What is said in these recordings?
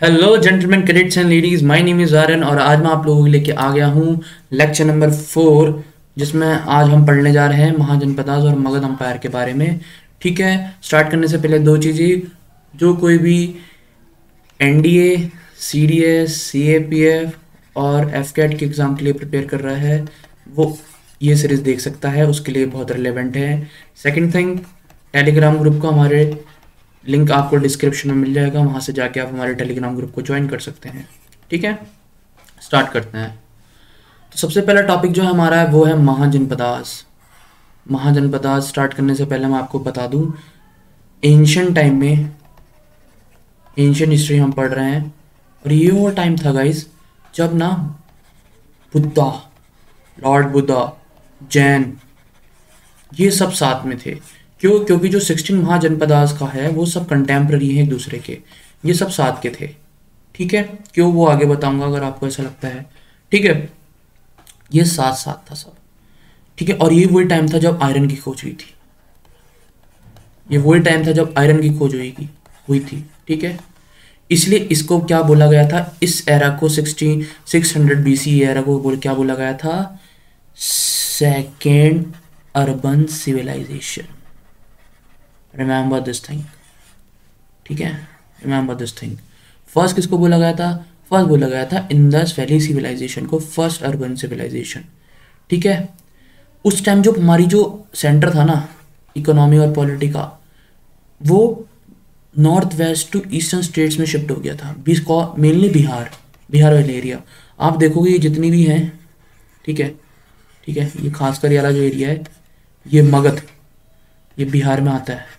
Hello gentleman cadets and ladies, my name is Aryan और आज मैं आप लोगों के लेके आ गया हूँ लेक्चर नंबर 4, जिसमें आज हम पढ़ने जा रहे हैं महाजनपदास और मगध अंपायर के बारे में। ठीक है, स्टार्ट करने से पहले दो चीज़ें। जो कोई भी एनडीए, सीडीएस, सीएपीएफ और एफकेट के एग्ज़ाम के लिए प्रिपेयर कर रहा है वो ये सीरीज़ देख सकता है, उसके लिए बहुत रिलेवेंट है। सेकंड थिंग, टेलीग्राम ग्रुप का हमारे लिंक आपको डिस्क्रिप्शन में मिल जाएगा, वहाँ से जाके आप हमारे टेलीग्राम ग्रुप को ज्वाइन कर सकते हैं। ठीक है, स्टार्ट करते हैं। तो सबसे पहला टॉपिक जो है हमारा है वो है महाजनपदास। महाजनपदास स्टार्ट करने से पहले मैं आपको बता दूं, एंशियंट टाइम में, एंशियंट हिस्ट्री हम पढ़ रहे हैं और ये वो टाइम था गाइस जब ना बुद्धा, लॉर्ड बुद्धा, जैन, ये सब साथ में थे। क्यों? क्योंकि जो 16 महाजनपदास का है वो सब कंटेम्प्रेरी हैं एक दूसरे के, ये सब साथ के थे। ठीक है, क्यों वो आगे बताऊंगा अगर आपको ऐसा लगता है। ठीक है, ये साथ साथ था सब। ठीक है, और ये वही टाइम था जब आयरन की खोज हुई थी। ये वही टाइम था जब आयरन की खोज हुई थी। ठीक है, इसलिए इसको क्या बोला गया था, इस एरा को 600 BC एरा को क्या बोला गया था? Second urban civilisation. Remember this thing. ठीक है, रिमेंबर दिस थिंग। फर्स्ट किसको बोला गया था? फर्स्ट बोला गया था इंडस वैली सिविलाइजेशन को, फर्स्ट अर्बन सिविलाइजेशन। ठीक है, उस टाइम जो हमारी जो सेंटर था ना इकोनॉमी और पॉलिटी का, वो north west to eastern states में शिफ्ट हो गया था। मेनली बिहार वाले एरिया आप देखोगे, ये जितनी भी हैं। ठीक है, ठीक है, ये खासकर ये वाला जो एरिया है, ये मगध, ये बिहार में आता है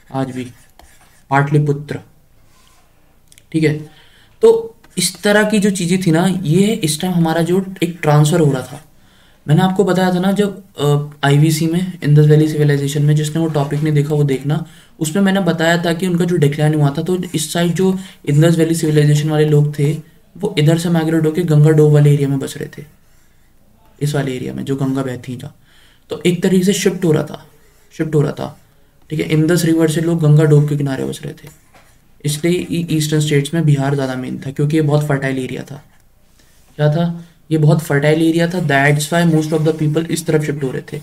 आज भी, पाटलिपुत्र। ठीक है, तो इस तरह की जो चीज़ें थी ना, ये इस टाइम हमारा जो एक ट्रांसफ़र हो रहा था। मैंने आपको बताया था ना, जब आईवीसी में, इंडस वैली सिविलाइजेशन में, जिसने वो टॉपिक नहीं देखा वो देखना, उसमें मैंने बताया था कि उनका जो डिक्लाइन हुआ था, तो इस साइड जो इंडस वैली सिविलाइजेशन वाले लोग थे वो इधर से माइग्रेट होकर गंगा डोब वाले एरिया में बस रहे थे, इस वाले एरिया में जो गंगा बहती था। तो एक तरीके से शिफ्ट हो रहा था। ठीक है, इंडस रिवर से लोग गंगा डोब के किनारे बस रहे थे, इसलिए ईस्टर्न स्टेट्स में बिहार ज़्यादा मेन था, क्योंकि ये बहुत फर्टाइल एरिया था। क्या था? ये बहुत फर्टाइल एरिया था, that's why most of the people इस तरफ शिफ्ट हो रहे थे।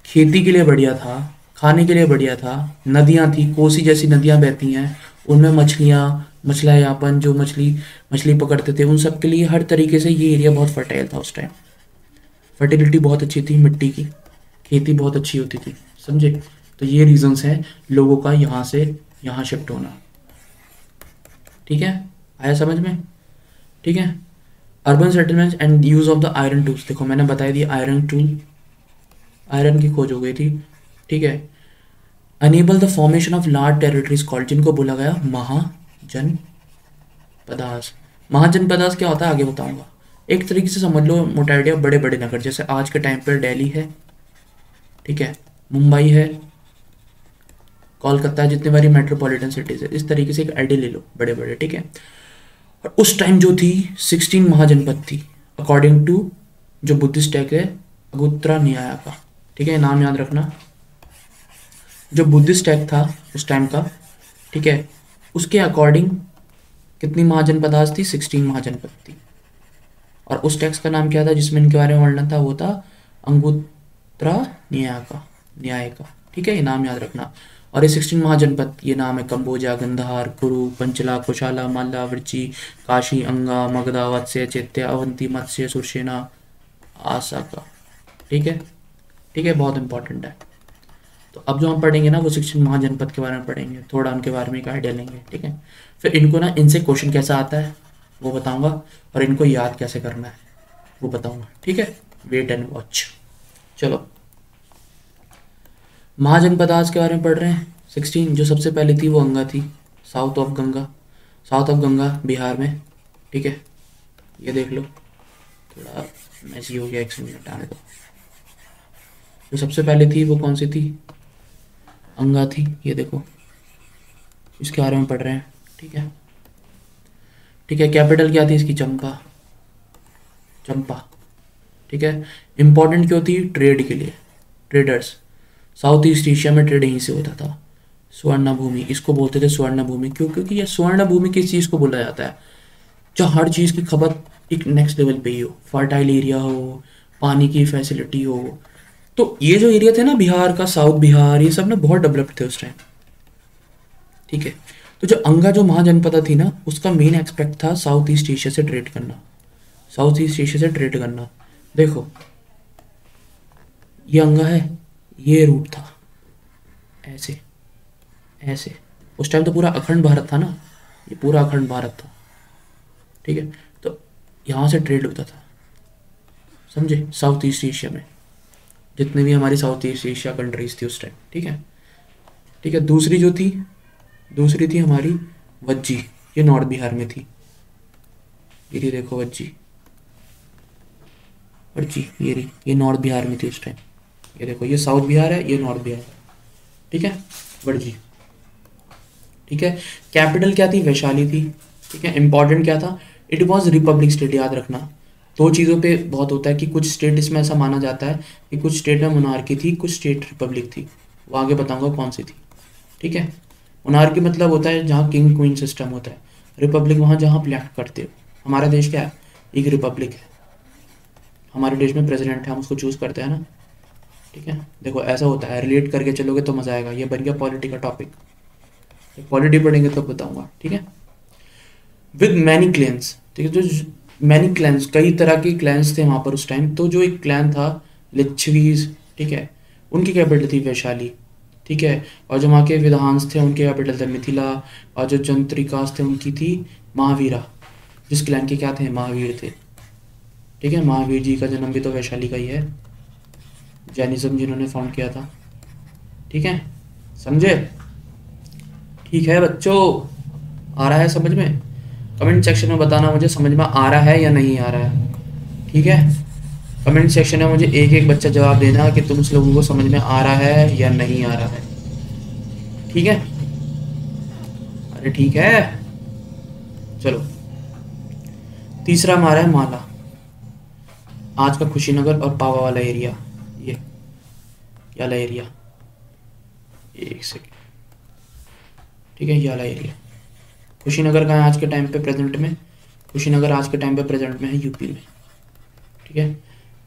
खेती के लिए बढ़िया था, खाने के लिए बढ़िया था, नदियाँ थी, कोसी जैसी नदियाँ बहती हैं, उनमें मछला यापन, जो मछली पकड़ते थे, उन सब के लिए हर तरीके से ये एरिया बहुत फर्टाइल था उस टाइम। फर्टिलिटी बहुत अच्छी थी मिट्टी की, खेती बहुत अच्छी होती थी, समझे? तो ये रीजंस हैं लोगों का यहाँ से यहाँ शिफ्ट होना। ठीक है, आया समझ में? ठीक है, urban settlements and use of the iron tools. देखो मैंने बताया दिया, आयरन की खोज हो गई थी। ठीक है, enable the formation of large territories called, जिनको बोला गया महाजनपदास। महाजनपदास क्या होता है आगे बताऊंगा। एक तरीके से समझ लो, मोटा आइडिया, बड़े बड़े नगर, जैसे आज के टाइम पर दिल्ली है, ठीक है, मुंबई है, कोलकाता, जितने बारी मेट्रोपॉलिटन सिटीज है, इस तरीके से एक आइडिया ले लो, बड़े बड़े। ठीक है, और उस टाइम जो थी 16 महाजनपद थी, अकॉर्डिंग टू जो बुद्धिस्ट टेक है अगुत्रा न्याय का। ठीक है, नाम याद रखना, जो बुद्धिस्ट टेक था उस टाइम का, ठीक है, उसके अकॉर्डिंग कितनी महाजनपदास थी? 16 महाजनपद थी। और उस टेक्स्ट का नाम क्या था जिसमें इनके बारे में वर्णन था? वो था अंगुत्रा न्याय का। ठीक है, ये नाम याद रखना। और ये 16 महाजनपद, ये नाम है कंबोजा, गंधार, कुरु, पंचला, कुशाला, माल्ला, वृची, काशी, अंगा, मगधा, वत्स्य, चैत्य, अवंती, मत्स्य, सुरसेना, आसाका। ठीक है, ठीक है, बहुत इंपॉर्टेंट है। तो अब जो हम पढ़ेंगे ना वो 16 महाजनपद के बारे में पढ़ेंगे, थोड़ा उनके बारे में एक आइडिया लेंगे। ठीक है, फिर इनको ना, इनसे क्वेश्चन कैसा आता है वो बताऊंगा, और इनको याद कैसे करना है वो बताऊंगा। ठीक है, वेट एंड वॉच। चलो, महाजनपदास के बारे में पढ़ रहे हैं। 16 जो सबसे पहले थी वो गंगा थी, साउथ ऑफ गंगा बिहार में। ठीक है, ये देख लो, थोड़ा मैसी हो गया, 1 मिनट आने दो। जो सबसे पहले थी वो कौन सी थी? गंगा थी, ये देखो, इसके बारे में पढ़ रहे हैं। ठीक है, ठीक है, कैपिटल क्या थी इसकी? चंपा। ठीक है, इंपॉर्टेंट क्यों थी? ट्रेड के लिए, ट्रेडर्स, साउथ ईस्ट एशिया में ट्रेड यहीं से होता था। स्वर्ण भूमि, इसको बोलते थे स्वर्ण भूमि। क्यों? क्योंकि ये स्वर्ण भूमि किस चीज़ को बोला जाता है? जहाँ हर चीज़ की खपत एक नेक्स्ट लेवल पे ही हो, फर्टाइल एरिया हो, पानी की फैसिलिटी हो। तो ये जो एरिया थे ना बिहार का, साउथ बिहार, ये सब ना बहुत डेवलप्ड थे उस टाइम। ठीक है। तो जो अंगा जो महाजनपद थी ना, उसका मेन एक्सपेक्ट था साउथ ईस्ट एशिया से ट्रेड करना, साउथ ईस्ट एशिया से ट्रेड करना। देखो ये अंगा है, ये रूट था, ऐसे ऐसे। उस टाइम तो पूरा अखंड भारत था ना, ये पूरा अखंड भारत था। ठीक है। तो यहाँ से ट्रेड होता था, समझे, साउथ ईस्ट एशिया में, जितने भी हमारी साउथ ईस्ट एशिया कंट्रीज थी उस टाइम। ठीक है। ठीक है। दूसरी जो थी, दूसरी थी हमारी वज्जी, ये नॉर्थ बिहार में थी। ये देखो वज्जी, वज्जी ये रही, ये नॉर्थ बिहार में थी उस टाइम। ये देखो, ये साउथ बिहार है, ये नॉर्थ बिहार है। ठीक है। वज्जी। ठीक है। कैपिटल क्या थी? वैशाली थी। ठीक है। इंपॉर्टेंट क्या था? It was Republic state. याद रखना, दो चीज़ों पे बहुत होता है कि कुछ स्टेट इसमें ऐसा माना जाता है कि कुछ स्टेट में मोनार्की थी, कुछ स्टेट रिपब्लिक थी। वो आगे बताऊंगा कौन सी थी। ठीक है। मोनार्की मतलब होता है जहाँ किंग क्वीन सिस्टम होता है, रिपब्लिक वहाँ जहाँ आप इलेक्ट करते हो। हमारा देश क्या है? एक रिपब्लिक है। हमारे देश में प्रेसिडेंट है, हम उसको चूज़ करते हैं ना। ठीक है। देखो ऐसा होता है, रिलेट करके चलोगे तो मज़ा आएगा। ये बन गया पॉलिटी का टॉपिक, पॉलिटी पढ़ेंगे तो बताऊंगा। ठीक है। With many clans. ठीक है। जो मैनी क्लैंस, कई तरह के क्लैंस थे वहाँ पर उस टाइम। तो जो एक क्लैन था लिच्छवीज, ठीक है, उनकी कैपिटल थी वैशाली। ठीक है। और जो वहाँ के विधांस थे उनके कैपिटल थे मिथिला। और जो जंत्रिकास थे उनकी थी महावीरा। जिस क्लैन के क्या थे? महावीर थे। ठीक है। महावीर जी का जन्म भी तो वैशाली का ही है, जैनिज्म जिन्होंने फाउंड किया था। ठीक है, समझे? ठीक है बच्चों, आ रहा है समझ में? कमेंट सेक्शन में बताना मुझे समझ में आ रहा है या नहीं आ रहा है। ठीक है। कमेंट सेक्शन में मुझे एक एक बच्चा जवाब देना कि तुम लोगों को समझ में आ रहा है या नहीं आ रहा है। ठीक है। अरे ठीक है। चलो, तीसरा हमारा है माला, आज का खुशीनगर और पावा वाला एरिया। ये वाला एरिया, एक सेकेंड। ठीक है। ये वाला एरिया कुशीनगर का है आज के टाइम पे प्रेजेंट में। कुशीनगर आज के टाइम पे प्रेजेंट में है यूपी में। ठीक है।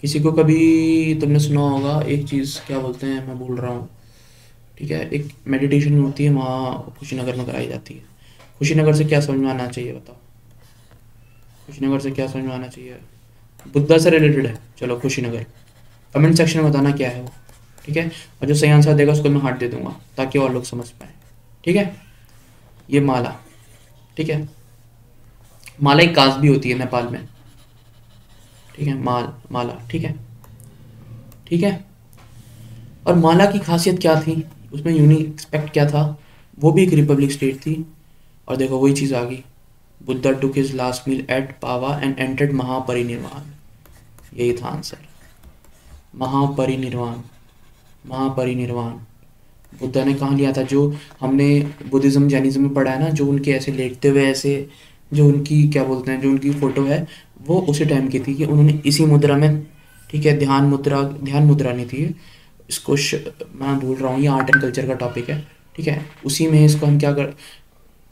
किसी को कभी तुमने सुना होगा एक चीज़, क्या बोलते हैं, मैं भूल रहा हूँ। ठीक है। एक मेडिटेशन होती है वहाँ कुशीनगर में कराई जाती है। कुशीनगर से क्या समझ में आना चाहिए बताओ? कुशीनगर से क्या समझ में आना चाहिए? बुद्धा से रिलेटेड है। चलो कुशीनगर, कमेंट सेक्शन में बताना क्या है वो। ठीक है। और जो सही आंसर देगा उसको मैं हार्ट दे दूंगा ताकि और लोग समझ पाए। ठीक है। ये माला। ठीक है। माला एक कास्ट भी होती है नेपाल में। ठीक है। माला। ठीक है। ठीक है। और माला की खासियत क्या थी, उसमें यूनिक एक्सपेक्ट क्या था? वो भी एक रिपब्लिक स्टेट थी। और देखो वही चीज़ आ गई, Buddha took his last meal at Pava and entered Mahaparinirvana. यही था आंसर, महापरिनिर्वाण। महापरिनिर्वाण बुद्धा ने कहाँ लिया था? जो हमने बुद्धिज्म जैनिज्म में पढ़ा है ना, जो उनके ऐसे लेटते हुए ऐसे, जो उनकी क्या बोलते हैं, जो उनकी फ़ोटो है वो उसी टाइम की थी कि उन्होंने इसी मुद्रा में, ठीक है, ध्यान मुद्रा, ध्यान मुद्रा नहीं थी इसको, मैं भूल रहा हूँ, ये आर्ट एंड कल्चर का टॉपिक है। ठीक है। उसी में इसको हम क्या कर,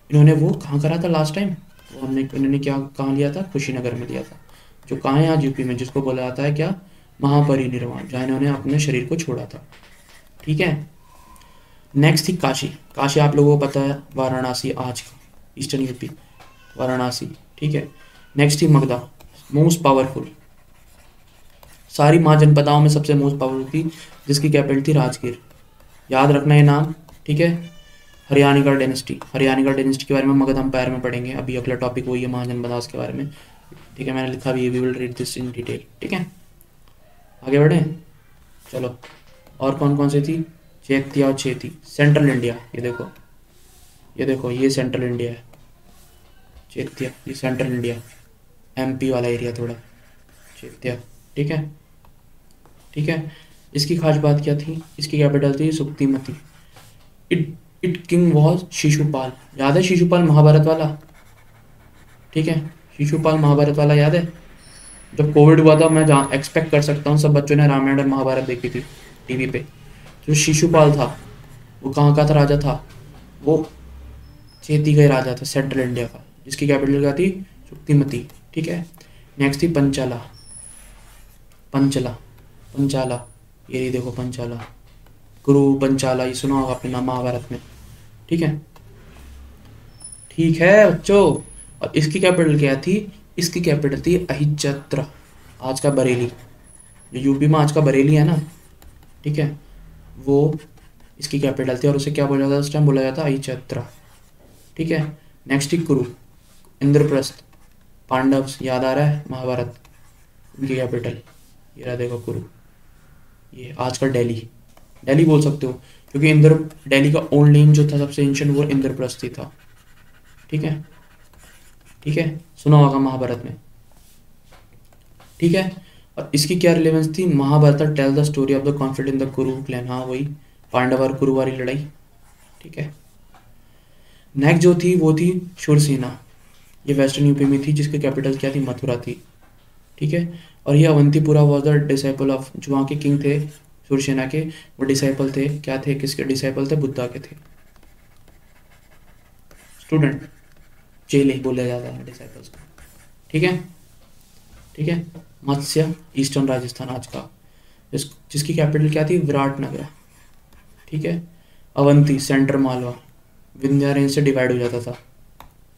इन्होंने वो कहाँ करा था लास्ट टाइम? वो हमने, इन्होंने क्या कहाँ लिया था? कुशीनगर में लिया था, जो कहाँ है आज यूपी में, जिसको बोला जाता है क्या? महापरिनिर्वाण, जहाँ इन्होंने अपने शरीर को छोड़ा था। ठीक है। नेक्स्ट थी काशी। काशी आप लोगों को पता है, वाराणसी आज का ईस्टर्न यूपी, वाराणसी। ठीक है। नेक्स्ट थी मगधा, मोस्ट पावरफुल, सारी महाजनपदाओं में सबसे मोस्ट पावरफुल थी, जिसकी कैपिटल थी राजगीर। याद रखना ये नाम। ठीक है। हरियाणा डायनेस्टी, हरियाणा डायनेस्टी के बारे में मगध अंपायर में पढ़ेंगे। अभी अगला टॉपिक वही है महाजनपदास के बारे में। ठीक है। मैंने लिखा भी है, we will read this in detail. ठीक है। आगे बढ़े, चलो। और कौन कौन सी थी? चैत्य और चेती, सेंट्रल इंडिया। ये देखो, ये देखो, ये सेंट्रल इंडिया है, चैत्य, ये सेंट्रल इंडिया, एमपी वाला एरिया थोड़ा, चैत्य। ठीक है। ठीक है। इसकी खास बात क्या थी? इसकी कैपिटल थी Suktimati. It it king was Shishupal. याद है शिशुपाल महाभारत वाला? ठीक है। शिशुपाल महाभारत वाला याद है? जब कोविड हुआ था, मैं जहाँ एक्सपेक्ट कर सकता हूँ सब बच्चों ने रामायण और महाभारत देखी थी टीवी पे। जो शिशुपाल था वो कहाँ का था? राजा था वो चेती का राजा था सेंट्रल इंडिया का, जिसकी कैपिटल क्या थी, शुक्तिमती। ठीक है, नेक्स्ट थी पंचाला। पंचला, पंचाला, ये देखो पंचाला, कुरु पंचाला, ये सुना होगा आपने नाम महाभारत में। ठीक है, ठीक है बच्चों। और इसकी कैपिटल क्या थी, इसकी कैपिटल थी अहिचत्र, आज का बरेली, जो यूपी में आज का बरेली है ना, ठीक है, वो इसकी कैपिटल थी। और उसे क्या बोला जाता था उस टाइम, बोला जाता अहिचत्र। ठीक है, नेक्स्ट ही कुरु, इंद्रप्रस्थ, पांडव याद आ रहा है महाभारत, उनकी कैपिटल ये रहा देखो कुरु, ये आज का दिल्ली, दिल्ली बोल सकते हो, क्योंकि इंद्र, दिल्ली का ओल्ड नेम जो था सबसे एंशिएंट वो इंद्रप्रस्थ ही था। ठीक है, ठीक है, सुना होगा महाभारत में। ठीक है, और इसकी क्या रिलेवेंस थी, Mahabharata tell the story of the conflict in the Kuru clan, हाँ वही पांडव और कुरु वाली लड़ाई। ठीक है, नेक्स्ट जो थी वो थी शूरसेना, ये वेस्टर्न यूपी में थी, जिसकी कैपिटल क्या थी, मथुरा थी। ठीक है, और ये Avantipura was the disciple of, जो वहाँ के किंग थे शूरसेना के, वो डिसाइपल थे, क्या थे, किसके डिसाइपल थे, बुद्धा के थे। स्टूडेंट, चेले बोला जाता है डिसाइपल्स को। ठीक है, ठीक है, मत्स्य, ईस्टर्न राजस्थान आज का, जिसकी कैपिटल क्या थी, विराटनगर। ठीक है, अवंती, सेंटर मालवा, विंध्या रेंज से डिवाइड हो जाता था,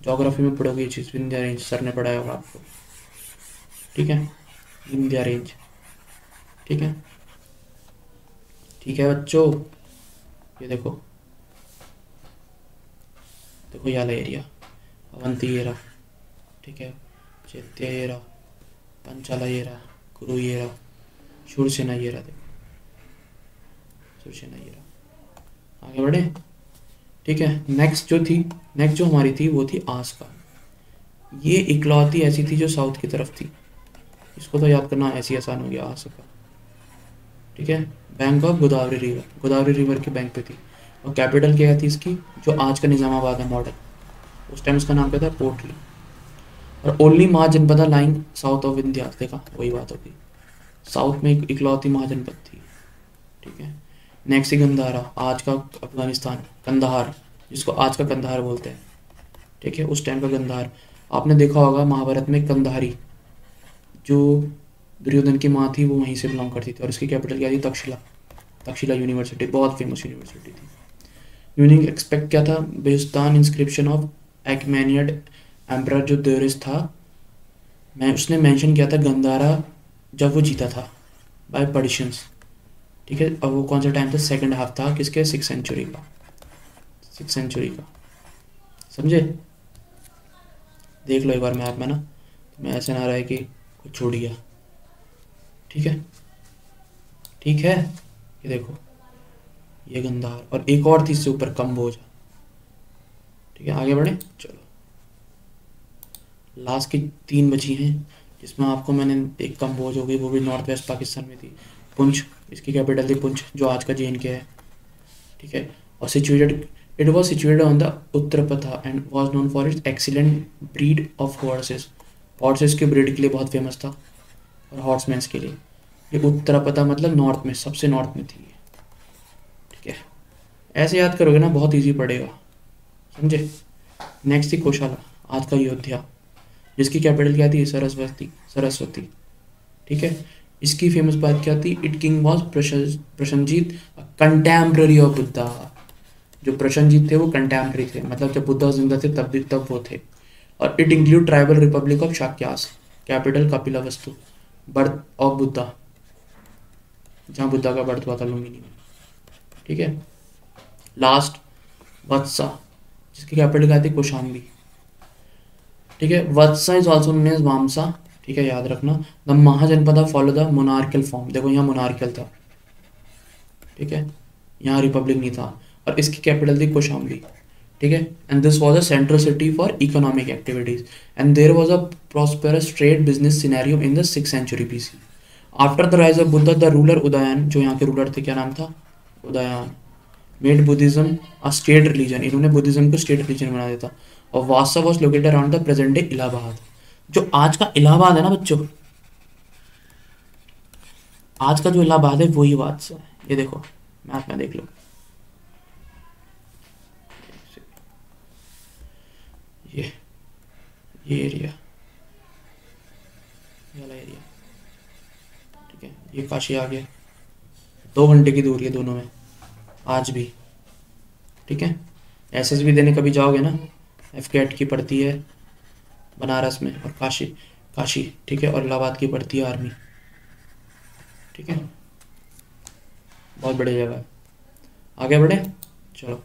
ज्योग्राफी में पढ़ोगे ये चीज़, विंध्या रेंज सर ने पढ़ाया होगा आपको। ठीक है, विंध्या रेंज। ठीक है, ठीक है बच्चों, ये देखो, देखो ये वाला एरिया, अवंती ये रहा, ठीक है, चैत्य ये रहा, पंचाला ये रहा, कुरु ये रहा, शूरसेना ये रहा, देखो शूरसेना ये रहा। आगे बढ़े। ठीक है, नेक्स्ट जो थी, नेक्स्ट जो हमारी थी वो थी आस्का, ये इकलौती ऐसी थी जो साउथ की तरफ थी, इसको तो याद करना ऐसी आसान हो गया आस्का। ठीक है, bank of Godavari river, Godavari river के बैंक पे थी। और कैपिटल क्या थी इसकी, जो आज का निजामाबाद है मॉडल, उस टाइम उसका नाम क्या था, पोर्टली। और only mahajanapada line south of India, देखा वही बात होगी, साउथ में इकलौती महाजनपद थी। ठीक है, नेक्स्ट है गंधारा, आज का अफगानिस्तान, कंधार, जिसको आज का कंधार बोलते हैं। ठीक है, उस टाइम का गंधार, आपने देखा होगा महाभारत में कंधारी, जो दुर्योधन की माँ थी वो वहीं से बिलोंग करती थी। और इसकी कैपिटल क्या थी, तक्षशिला, तक्षशिला यूनिवर्सिटी, बहुत फेमस यूनिवर्सिटी थी। यूनिक एक्सपेक्ट क्या था, बेस्तान इंस्क्रिप्शन ऑफ एक्मेनियड एम्परर, जो देरिस था, मैं उसने मेंशन किया था गंधारा जब वो जीता था बाय पर्डिशंस। ठीक है, अब वो कौन सा टाइम था, सेकंड हाफ था किसके, 6th सेंचुरी का, 6th सेंचुरी का, समझे। देख लो एक बार मैप में ना, मैं ऐसे ना रहा है कि कुछ छोड़ गया। ठीक है, ठीक है, ये देखो ये गंधार, और एक और थी इससे ऊपर कम्बोज। ठीक है, आगे बढ़े, चलो लास्ट की 3 बची हैं, जिसमें आपको मैंने, एक कम्बोज हो गई, वो भी नॉर्थ वेस्ट पाकिस्तान में थी। पुंछ, इसकी कैपिटल थी पुंछ, जो आज का JNK है। ठीक है, और situated, it was situated on the Uttarapatha and was known for its excellent breed of horses, horses के ब्रीड के लिए बहुत फेमस था, और हॉर्समैन्स के लिए। ये उत्तरपथा मतलब नॉर्थ में, सबसे नॉर्थ में थी। ठीक है, ऐसे याद करोगे ना बहुत इजी पड़ेगा, समझे। नेक्स्ट थी कोशाला, आज का अयोध्या, जिसकी कैपिटल क्या थी, सरस्वती, सरस्वती। ठीक है, इसकी फेमस बात क्या थी, it king was Prasannajit, contemporary of Buddha, जो प्रसन्नजीत थे वो कंटेम्प्रेरी थे, मतलब जब बुद्धा जिंदा थे तब वो थे। और it include tribal republic of Shakyas, capital Kapilavastu, birth of Buddha, जहाँ बुद्धा का बर्थ हुआ था लुम्बिनी में। ठीक है, लास्ट वत्सा, जिसकी कैपिटल क्या थी, कौशाम्बी। ठीक है, Vatsa is also known as Vamsa. ठीक है, याद रखना, the mahajanapada follow the monarchical form, देखो यहाँ मोनार्कल था। ठीक है, यहाँ रिपब्लिक नहीं था, और इसकी कैपिटल थी कौशाम्बी। ठीक है, and this was a central city for economic activities, and there was a prosperous trade business scenario in the 6th century BC। After the rise of Buddha, the ruler Udayan, जो यहाँ के रूलर थे, क्या नाम था, Udayan, made Buddhism a state religion, इन्होंने Buddhism को state religion बना दिया था। और Vatsa was located around the present day Allahabad, जो आज का इलाहाबाद है ना बच्चों, आज का जो इलाहाबाद है वही वासा है। ये देखो मैप में देख लो, ये ये एरिया, ये वाला एरिया, ठीक है। ये काशी आ गया, 2 घंटे की दूरी है दोनों में आज भी, ठीक है। एसएसबी देने कभी जाओगे ना, एफ कैट की पड़ती है बनारस में, और काशी, काशी ठीक है, और इलाहाबाद की पड़ती है आर्मी, ठीक है। बहुत बड़ी जगह है। आगे बढ़े, चलो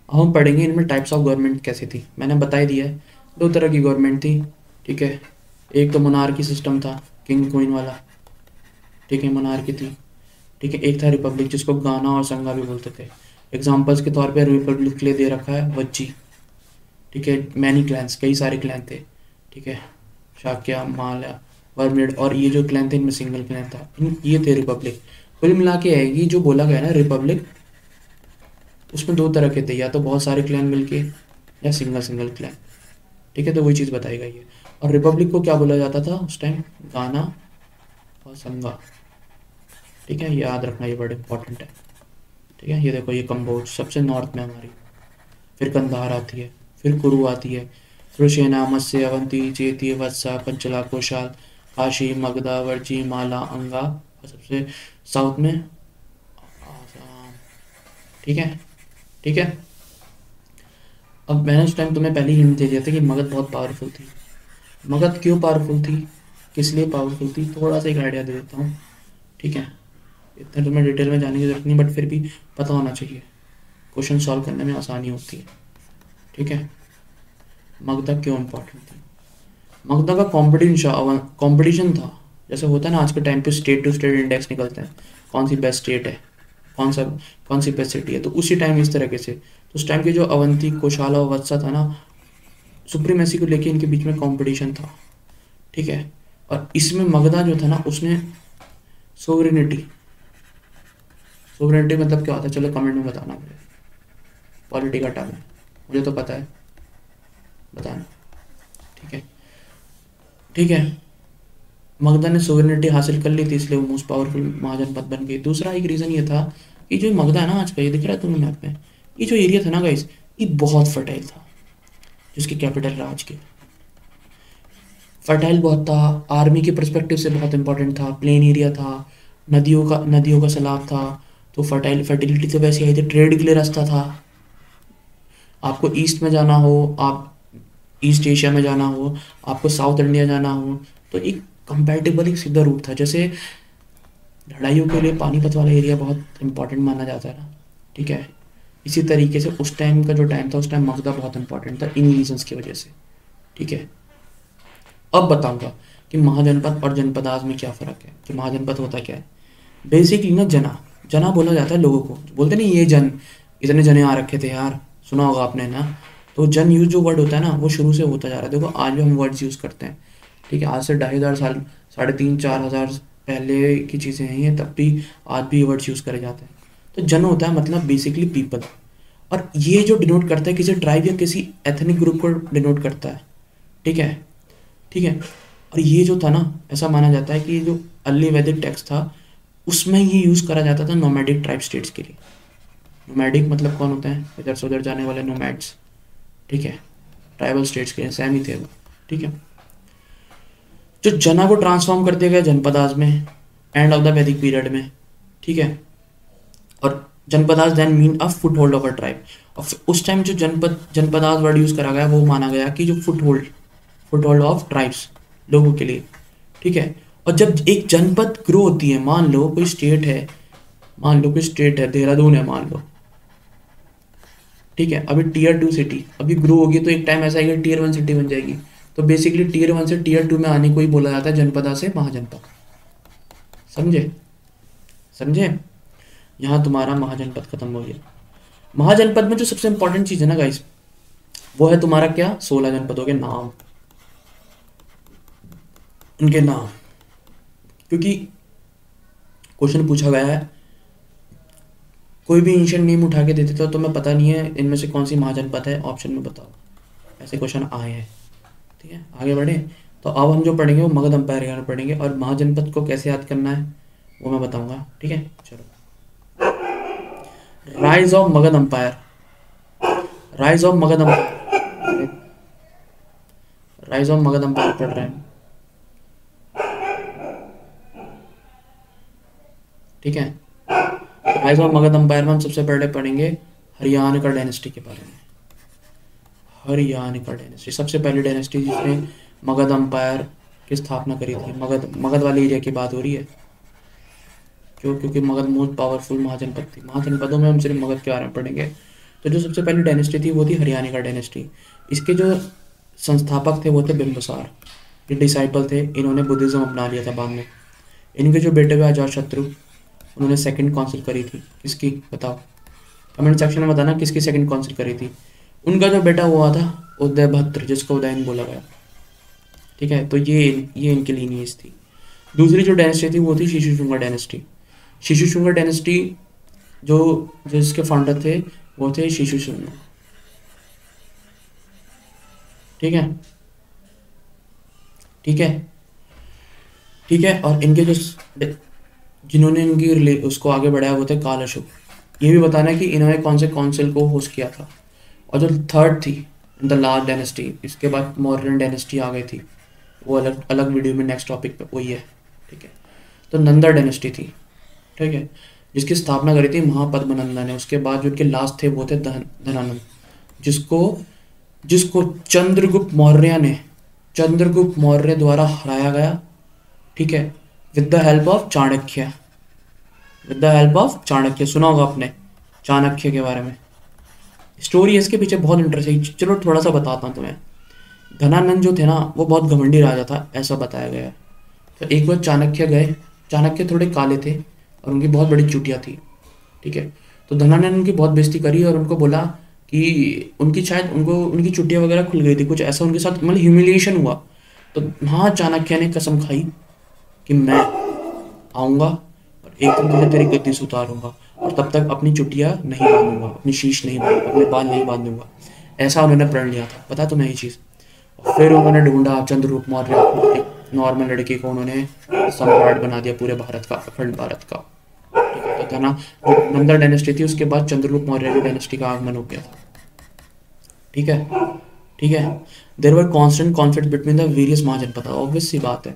अब हम पढ़ेंगे इनमें टाइप्स ऑफ गवर्नमेंट कैसी थी। मैंने बता ही दिया है, 2 तरह की गवर्नमेंट थी, ठीक है। एक तो मोनार्की सिस्टम था, किंग क्वीन वाला, ठीक है, मोनार्की थी, ठीक है। एक था रिपब्लिक, जिसको गाना और संगा भी बोलते थे। एग्जाम्पल्स के तौर पे रिपब्लिक के लिए दे रखा है वज्जी, ठीक है। मैनी क्लैंस, कई सारे क्लैन थे, ठीक है। शाक्या, माल्या, वर्मिड, और ये जो क्लैन थे इनमें सिंगल क्लैन था, ये थे रिपब्लिक। कुल मिला के आएगी जो बोला गया ना रिपब्लिक, उसमें 2 तरह के थे, या तो बहुत सारे क्लैन मिलके, या सिंगल सिंगल क्लैन, ठीक है। तो वही चीज़ बताई गई है। और रिपब्लिक को क्या बोला जाता था उस टाइम, गाना और संगा, ठीक है। याद रखना, ये बड़ा इंपॉर्टेंट है, ठीक है। ये देखो, ये कम्बोज सबसे नॉर्थ में हमारी, फिर कंधार आती है, फिर कुरु आती है, फिर सेना, मत्स्य, अवंती, चेती, वत्सा, पंचला, कोशाल, काशी, मगधा, वर्ची, माला, अंगा, और सबसे साउथ में आसाम, ठीक है, ठीक है। अब मैंने उस टाइम तुम्हें पहले ही हिंट दे दिया था कि मगध बहुत पावरफुल थी। मगध क्यों पावरफुल थी, किस लिए पावरफुल थी, थोड़ा सा एक आइडिया दे देता हूँ, ठीक है। इतना तुम्हें डिटेल में जाने की जरूरत नहीं, बट फिर भी पता होना चाहिए, क्वेश्चन सॉल्व करने में आसानी होती है, ठीक है। मगधा क्यों इम्पोर्टेंट थी, मगधा का कंपटीशन था। जैसे होता है ना आज के टाइम पे स्टेट टू स्टेट इंडेक्स निकलते हैं, कौन सी बेस्ट स्टेट है, कौन सा, कौन सी बेस्ट सिटी है, तो उसी टाइम इस तरह के से, तो उस टाइम के जो अवंती, कोशाला और वत्सा था ना, सुप्रीमेसी को लेके इनके बीच में कंपटीशन था, ठीक है। और इसमें मगधा जो था ना, उसने सोवरेनिटी, सोवरेनिटी मतलब क्या होता है, चलो कमेंट में बताना मुझे, पॉलिटी का टर्म है, मुझे तो पता है, बताना, ठीक है, ठीक है। मगधा ने सोवरेनिटी हासिल कर ली थी, इसलिए वो मोस्ट पावरफुल महाजनपद बन गई। दूसरा एक रीज़न ये था कि जो मगधा है ना, आज का ये दिख रहा है तुम्हें मैप में, ये जो एरिया था ना गाइस, ये बहुत फर्टाइल था, जिसकी कैपिटल राज की, फर्टाइल बहुत था, आर्मी के परस्पेक्टिव से बहुत इंपॉर्टेंट था, प्लेन एरिया था, नदियों का सैलाब था, तो फर्टिलिटी तो वैसे आई थी, ट्रेड के लिए रास्ता था, आपको ईस्ट में जाना हो, आप ईस्ट एशिया में जाना हो, आपको साउथ इंडिया जाना हो, तो एक कंपैरेटिवली सीधा रूट था। जैसे लड़ाइयों के लिए पानीपत वाला एरिया बहुत इंपॉर्टेंट माना जाता है ना, ठीक है। इसी तरीके से उस टाइम का जो टाइम था, उस टाइम मगधा बहुत इंपॉर्टेंट था इन रीजंस की वजह से, ठीक है। अब बताऊंगा कि महाजनपद और जनपदाज में क्या फ़र्क है, कि महाजनपद होता क्या है। बेसिकली ना, जना, जना बोला जाता है लोगों को, बोलते नहीं ये जन, इतने जने आ रखे थे यार, सुना होगा आपने ना। तो जन यूज जो वर्ड होता है ना, वो शुरू से होता जा रहा है। देखो आज भी हम वर्ड्स यूज़ करते हैं, ठीक है। आज से 2,500 साल, 3,500 4,000 पहले की चीज़ें हैं ये, तब भी आज भी ये वर्ड्स यूज़ करे जाते हैं। तो जन होता है मतलब बेसिकली पीपल, और ये जो डिनोट करता है किसी ट्राइब या किसी एथनिक ग्रुप को डिनोट करता है, ठीक है, ठीक है। और ये जो था ना, ऐसा माना जाता है कि जो अर्ली वैदिक टेक्स्ट था, उसमें ये यूज़ करा जाता था नोमैडिक ट्राइब स्टेट्स के लिए। नोमैडिक मतलब कौन होते हैं, इधर से उधर जाने वाले नोमैड्स, ठीक है। ट्राइबल स्टेट्स के सेम ही थे वो, ठीक है। जो जना को ट्रांसफॉर्म कर दिया गया जनपदाज में end of the Vedic period में, ठीक है। और janapadas then mean a foothold of a tribe. और उस टाइम जो जनपदाज वर्ड यूज़ करा गया, वो माना गया कि जो फुट होल्ड ऑफ ट्राइब्स लोगों के लिए, ठीक है। और जब एक जनपद ग्रो होती है, मान लो कोई स्टेट है, देहरादून है मान लो, ठीक है। अभी टीयर 2 सिटी अभी ग्रो होगी, तो एक टाइम ऐसा आएगा टीयर 1 सिटी बन जाएगी। तो बेसिकली टीयर 1 से टीयर 2 में आने को ही बोला जाता है जनपदा से महाजनपद, समझे, समझे। यहाँ तुम्हारा महाजनपद खत्म हो गया। महाजनपद में जो सबसे इंपॉर्टेंट चीज़ है ना गाइस, वो है तुम्हारा क्या, 16 जनपदों के नाम, उनके नाम। क्योंकि क्वेश्चन पूछा गया है, कोई भी एंशिएंट नेम उठा के देते थे, तो मैं पता नहीं है इनमें से कौन सी महाजनपद है, ऑप्शन में बताओ, ऐसे क्वेश्चन आए हैं, ठीक है। आगे बढ़े, तो अब हम जो पढ़ेंगे वो मगध अंपायर के पढ़ेंगे, और महाजनपद को कैसे याद करना है वो मैं बताऊंगा, ठीक है। चलो, rise of Magadha empire, rise of Magadha empire, rise of Magadha empire पढ़ रहे हैं, ठीक है। राइज ऑफ मगध एम्पायर में हम सबसे पहले पढ़ेंगे हरियाणा डायनेस्टी के बारे में। हरियाणा डायनेस्टी सबसे पहली डायनेस्टी जिसने मगध एम्पायर की स्थापना करी थी। मगध मगध वाले एरिया की बात हो रही है, क्यों? क्योंकि मगध मोस्ट पावरफुल महाजनपद थी। महाजनपदों में हम सिर्फ मगध के बारे में पढ़ेंगे। तो जो सबसे पहली डायनेस्टी थी वो थी हरियाणा का डायनेस्टी। इसके जो संस्थापक थे वो थे बिंबिसार, ये डिसाइपल थे, इन्होंने बुद्धिज्म अपना लिया था बाद में। इनके जो बेटे हुए अजातशत्रु, उन्होंने सेकंड काउंसिल करी थी। किसकी बताओ, कमेंट सेक्शन में बताना किसकी सेकंड काउंसिल करी थी। उनका जो बेटा हुआ था उदयभद्र, जिसको उदयन बोला गया, ठीक है। तो ये इनकी लीनियज थी। दूसरी जो डायनेस्टी थी वो थी शिशुशुंगा डायनेस्टी। शिशुशुंगा डायनेस्टी जो जिसके फाउंडर थे वो थे शिशुशुंगा, ठीक है, ठीक है, ठीक है। और इनके जो जिन्होंने इनकी उसको आगे बढ़ाया वो थे काल अशोक। ये भी बताना है कि इन्होंने कौन से काउंसिल को होस्ट किया था। और जो थर्ड थी द लास्ट डायनेस्टी, इसके बाद मौर्यन डायनेस्टी आ गई थी, वो अलग अलग वीडियो में नेक्स्ट टॉपिक पे वही है, ठीक है। तो नंदा डायनेस्टी थी, ठीक है, जिसकी स्थापना करी थी महापद्मनंदा ने। उसके बाद जो उनके लास्ट थे वो थे धनानंद, जिसको जिसको चंद्रगुप्त मौर्य द्वारा हराया गया, ठीक है, with the help of Chanakya. With the help of Chanakya, सुना होगा आपने चाणक्य के बारे में। स्टोरी इसके पीछे बहुत इंटरेस्टिंग, चलो थोड़ा सा बताता हूँ तुम्हें। धनानंद जो थे ना वो बहुत घमंडी राजा था, ऐसा बताया गया है। तो एक बार चाणक्य गए, चाणक्य थोड़े काले थे और उनकी बहुत बड़ी चुटिया थी, ठीक है। तो धनानंद ने उनकी बहुत बेइज्जती करी और उनको बोला कि उनकी शायद उनकी चुटिया वगैरह खुल गई थी, कुछ ऐसा उनके साथ मतलब ह्यूमिलिएशन हुआ। तो हाँ, चाणक्य ने कसम खाई कि मैं आऊँगा और एक दिन तुझे तेरी गद्दी से उतारूंगा और तब तक अपनी चुटिया नहीं बांधूंगा, अपनी शीश नहीं बांधूंगा, अपने बाल नहीं बांधूंगा। ऐसा उन्होंने प्रण लिया था, पता तुम्हें ये चीज़। और फिर उन्होंने ढूंढा चंद्रगुप्त मौर्य, एक नॉर्मल लड़के को उन्होंने सम्राट बना दिया पूरे भारत का, अखंड भारत का, ठीक है। तो था ना, जो नंदा डायनेस्टी थी उसके बाद चंद्रगुप्त मौर्य की डायनेस्टी का आगमन हो गया था, ठीक है, ठीक है। There were constant conflict between the various mahajanapada, obvious सी बात है,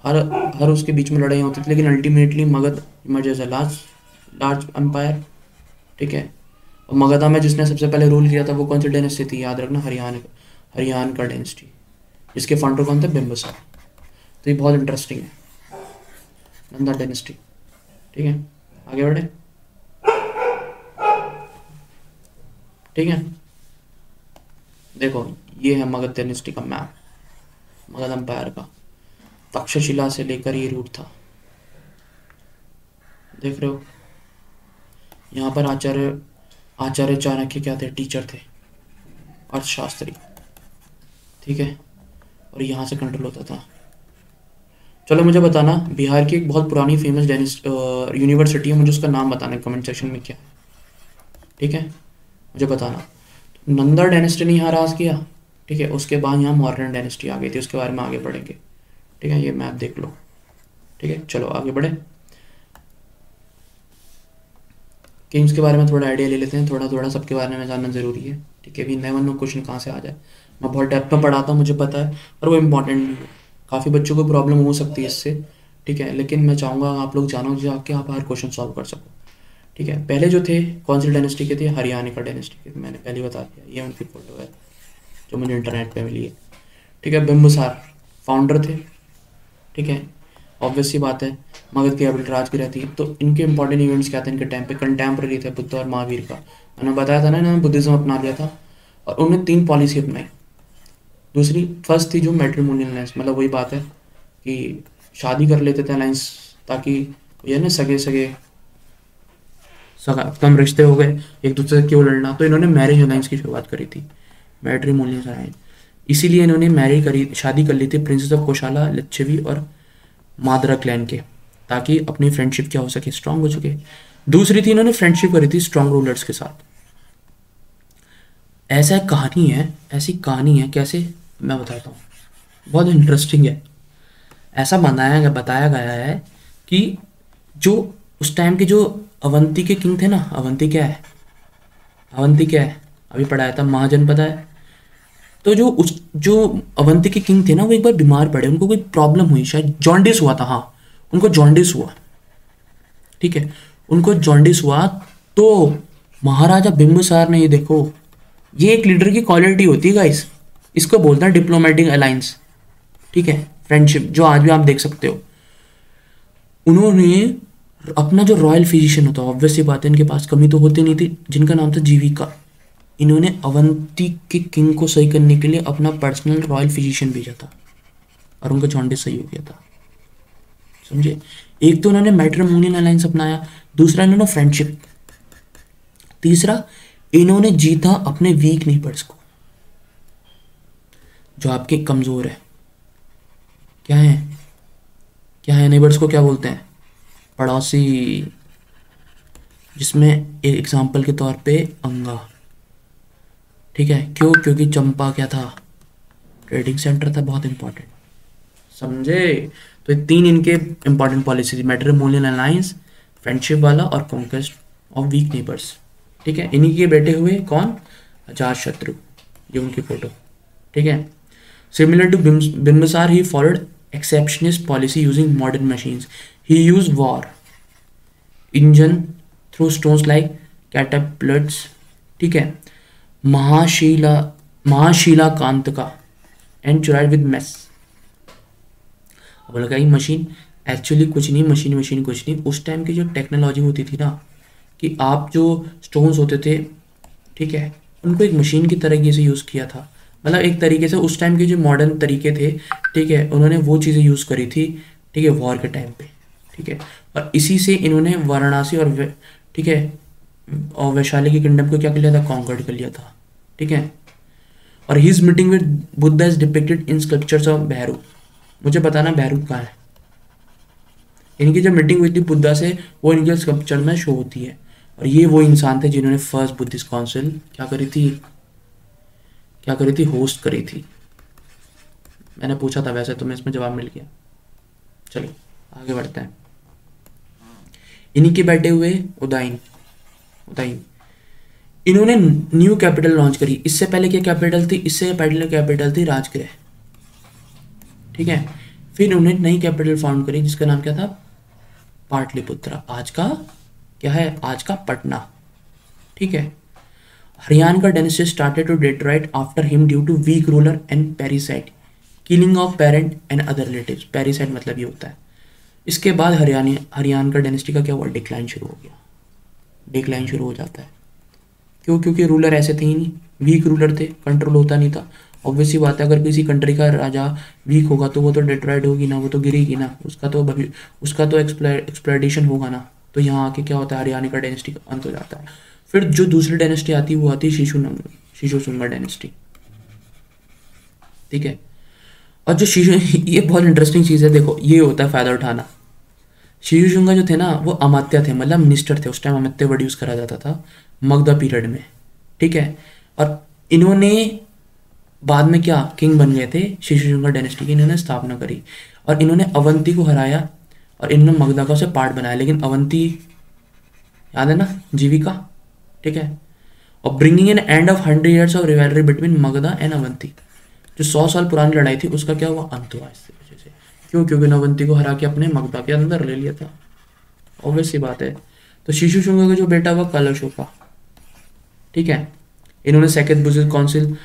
हर हर उसके बीच में लड़ाई होती थी, लेकिन ultimately Magadha emerge as a large empire, ठीक है। और मगधा में जिसने सबसे पहले रूल किया था वो कौन सी डायनेस्टी थी, याद रखना, हरियाणा का डायनेस्टी, जिसके फाउंडर कौन थे, बिंबिसार। तो ये बहुत इंटरेस्टिंग है नंदा डायनेस्टी, ठीक है। आगे बढ़े, ठीक है। देखो ये है मगध डायनेस्टी का मैप, मगध एम्पायर का। तक्षशिला से लेकर ये रूट था, देख रहे हो। यहाँ पर आचार्य चाणक्य क्या थे, टीचर थे, अर्थशास्त्री, ठीक है। और यहाँ से कंट्रोल होता था। चलो मुझे बताना, बिहार की एक बहुत पुरानी फेमस यूनिवर्सिटी है, मुझे उसका नाम बताना कमेंट सेक्शन में क्या है, ठीक है, मुझे बताना। नंदा डायनेस्टी ने यहाँ राज किया, ठीक है। उसके बाद यहाँ मौर्यन डायनेस्टी आ गई थी, उसके बारे में आगे बढ़ेंगे, ठीक है। ये मैप देख लो, ठीक है। चलो आगे बढ़े, किंग्स के बारे में थोड़ा आइडिया ले लेते हैं, थोड़ा थोड़ा सबके बारे में जानना जरूरी है, ठीक है। भी नेवर नो क्वेश्चन कहाँ से आ जाए। मैं बहुत डेप्थ में पढ़ाता हूँ, मुझे पता है, पर वो इम्पोर्टेंट नहीं है। काफ़ी बच्चों को प्रॉब्लम हो सकती है इससे, ठीक है, लेकिन मैं चाहूँगा आप लोग जानो जाके आप हर क्वेश्चन सॉल्व कर सको, ठीक है। पहले जो थे कौन सी डायनेस्टी के थे, हरियाणा का डायनेस्टी के थे, मैंने पहले बता दिया। ये उनकी फोटो है जो मुझे इंटरनेट पे मिली है, ठीक है। बिंबिसार फाउंडर थे, ठीक है, ऑब्वियस सी बात है। मगध की कैपिटल राजगृह थी। तो इनके इंपॉर्टेंट इवेंट्स क्या थे इनके टाइम पे, कंटेम्प्रेरी थे बुद्ध और महावीर का। मैंने बताया था ना, इन्होंने बुद्धिज्म अपना लिया था और उन्होंने 3 पॉलिसी अपनाई। दूसरी फर्स्ट थी जो मैट्रिमोनियल अलायंस, मतलब वही बात है कि शादी कर लेते थे अलायंस, ताकि ये ना कम रिश्ते हो गए, एक दूसरे से क्यों लड़ना। तो इन्होंने मैरिज अलायंस की शुरुआत करी थी, मैट्रिमोनियल अलायंस। इसीलिए इन्होंने शादी कर ली थी प्रिंसेस ऑफ कोशाला, लिच्छवी और मादरा क्लैन के, ताकि अपनी फ्रेंडशिप क्या हो सके, स्ट्रांग हो सके। दूसरी थी इन्होंने फ्रेंडशिप करी थी स्ट्रांग रूलर्स के साथ। ऐसी कहानी है, कैसे मैं बताता हूँ, बहुत इंटरेस्टिंग है। ऐसा बताया गया है कि जो उस टाइम के जो अवंती के किंग थे ना, अवंती क्या है, अभी पढ़ाया था, महाजनपद है, तो जो अवंती के किंग थे ना, वो एक बार बीमार पड़े, उनको कोई प्रॉब्लम हुई, शायद जॉन्डिस हुआ था, हाँ उनको जॉन्डिस हुआ, ठीक है, उनको जॉन्डिस हुआ। तो महाराजा बिंबिसार ने, ये देखो, ये एक लीडर की क्वालिटी होती है गाइस, इसको बोलते हैं डिप्लोमेटिक अलायंस, ठीक है, फ्रेंडशिप, जो आज भी आप देख सकते हो। उन्होंने अपना जो रॉयल फिजिशियन होता है, ऑब्वियस सी बात है इनके पास कमी तो होती नहीं थी, जिनका नाम था जीविका, इन्होंने अवंती के किंग को सही करने के लिए अपना पर्सनल रॉयल फिजिशियन भेजा था और उनका जॉन्डिस सही हो गया था, समझे। एक तो उन्होंने मैट्रिमोनियल अलायंस अपनाया, दूसरा इन्होंने फ्रेंडशिप, तीसरा इन्होंने जीता अपने वीक नेबर्स को, जो आपके कमजोर है। क्या है, क्या है नेबर्स को क्या बोलते हैं, पड़ोसी, जिसमें एक एग्जाम्पल के तौर पे अंगा, ठीक है, क्यों, क्योंकि चंपा क्या था, ट्रेडिंग सेंटर था, बहुत इंपॉर्टेंट, समझे। तो ये तीन इनके इंपॉर्टेंट पॉलिसी थी, मैट्रिमोनियल अलायंस, फ्रेंडशिप वाला और कॉन्क्वेस्ट ऑफ वीक नेबर्स, ठीक है। इन्हीं के बेटे हुए कौन, अजातशत्रु, ये उनकी फोटो, ठीक है। Similar to Bimbisara he followed exceptionist policy using modern machines, he use war engine threw stones like catapults, ठीक है, महाशीला कांत का एंड चुराइड विद मेस। अब लगा ये मशीन एक्चुअली कुछ नहीं, मशीन कुछ नहीं, उस टाइम की जो टेक्नोलॉजी होती थी ना, कि आप जो स्टोन्स होते थे, ठीक है, उनको एक मशीन की तरीके से यूज़ किया था, मतलब एक तरीके से उस टाइम के जो मॉडर्न तरीके थे, ठीक है, उन्होंने वो चीज़ें यूज़ करी थी, ठीक है, वॉर के टाइम पे, ठीक है। और इसी से इन्होंने वाराणसी और ठीक है और वैशाली के किंगडम को क्या कर लिया था, कॉन्कर्ड कर लिया था, ठीक है। और his meeting with Buddha is depicted in sculptures of Bharhut. मुझे बताना भैरू कहाँ है, इनकी जब मीटिंग हुई थी बुद्धा से, वो इनके स्कल्पचर में शो होती है। और ये वो इंसान थे जिन्होंने फर्स्ट बुद्धिस्ट काउंसिल क्या करी थी, होस्ट करी थी। मैंने पूछा था वैसे, तुम्हें इसमें जवाब मिल गया। चलो आगे बढ़ते हैं। इन्हीं के बैठे हुए उदाइन, इन्होंने न्यू कैपिटल लॉन्च करी। इससे पहले क्या कैपिटल थी, इससे पहले कैपिटल थी राजगृह, ठीक है। फिर उन्होंने नई कैपिटल फाउंड करी जिसका नाम क्या था, पाटलिपुत्रा, आज का क्या है, आज का पटना, ठीक है। हरियाणा का dynasty started to deteriorate after him due to weak ruler and parricide, killing of parent and other relatives. Parricide मतलब ये होता है। इसके बाद हरियाणा का डायनेस्टी का क्या हुआ, डिक्लाइन शुरू हो गया, डिक्लाइन शुरू हो जाता है। क्यों, क्योंकि रूलर ऐसे थे ही नहीं, वीक रूलर थे, कंट्रोल होता नहीं था। ऑब्वियसली बात है, अगर किसी कंट्री का राजा वीक होगा तो वो तो डिट्रॉइट होगी ना, वो तो गिरेगी ना, उसका तो एक्सप्लॉइटेशन होगा ना। तो यहाँ आके क्या होता है, हरियाणा का डायनेस्टी का अंत हो जाता है। फिर जो दूसरी डायनेस्टी आती है वो आती है शिशुशुंगा डायनेस्टी, ठीक है। और जो ये बहुत इंटरेस्टिंग चीज़ है, देखो ये होता है फ़ायदा उठाना। शिशुशुंगा जो थे ना, वो अमात्य थे, मतलब मिनिस्टर थे, उस टाइम अमात्य वर्ड यूज़ करा जाता था मगधा पीरियड में, ठीक है। और इन्होंने बाद में क्या किंग बन गए थे, शिशुशुंगा डायनेस्टी की इन्होंने स्थापना करी। और इन्होंने अवंती को हराया और इन्होंने मगधा का उसे पार्ट बनाया। लेकिन अवंती याद है ना, जीविका, ठीक है। और bringing an end of 100 years of rivalry between Magadha and Avanti, जो 100 साल पुरानी लड़ाई थी उसका क्या हुआ, अंत हुआ इससे वजह से। क्यों, क्योंकि अवंती को हरा के अपने मगधा के अंदर ले लिया था, ऑब्वियस सी बात है। तो शिशुशुंगा का जो बेटा हुआ कलशोका, ठीक है। इन्होंने सेकंड बुद्धिस्ट काउंसिल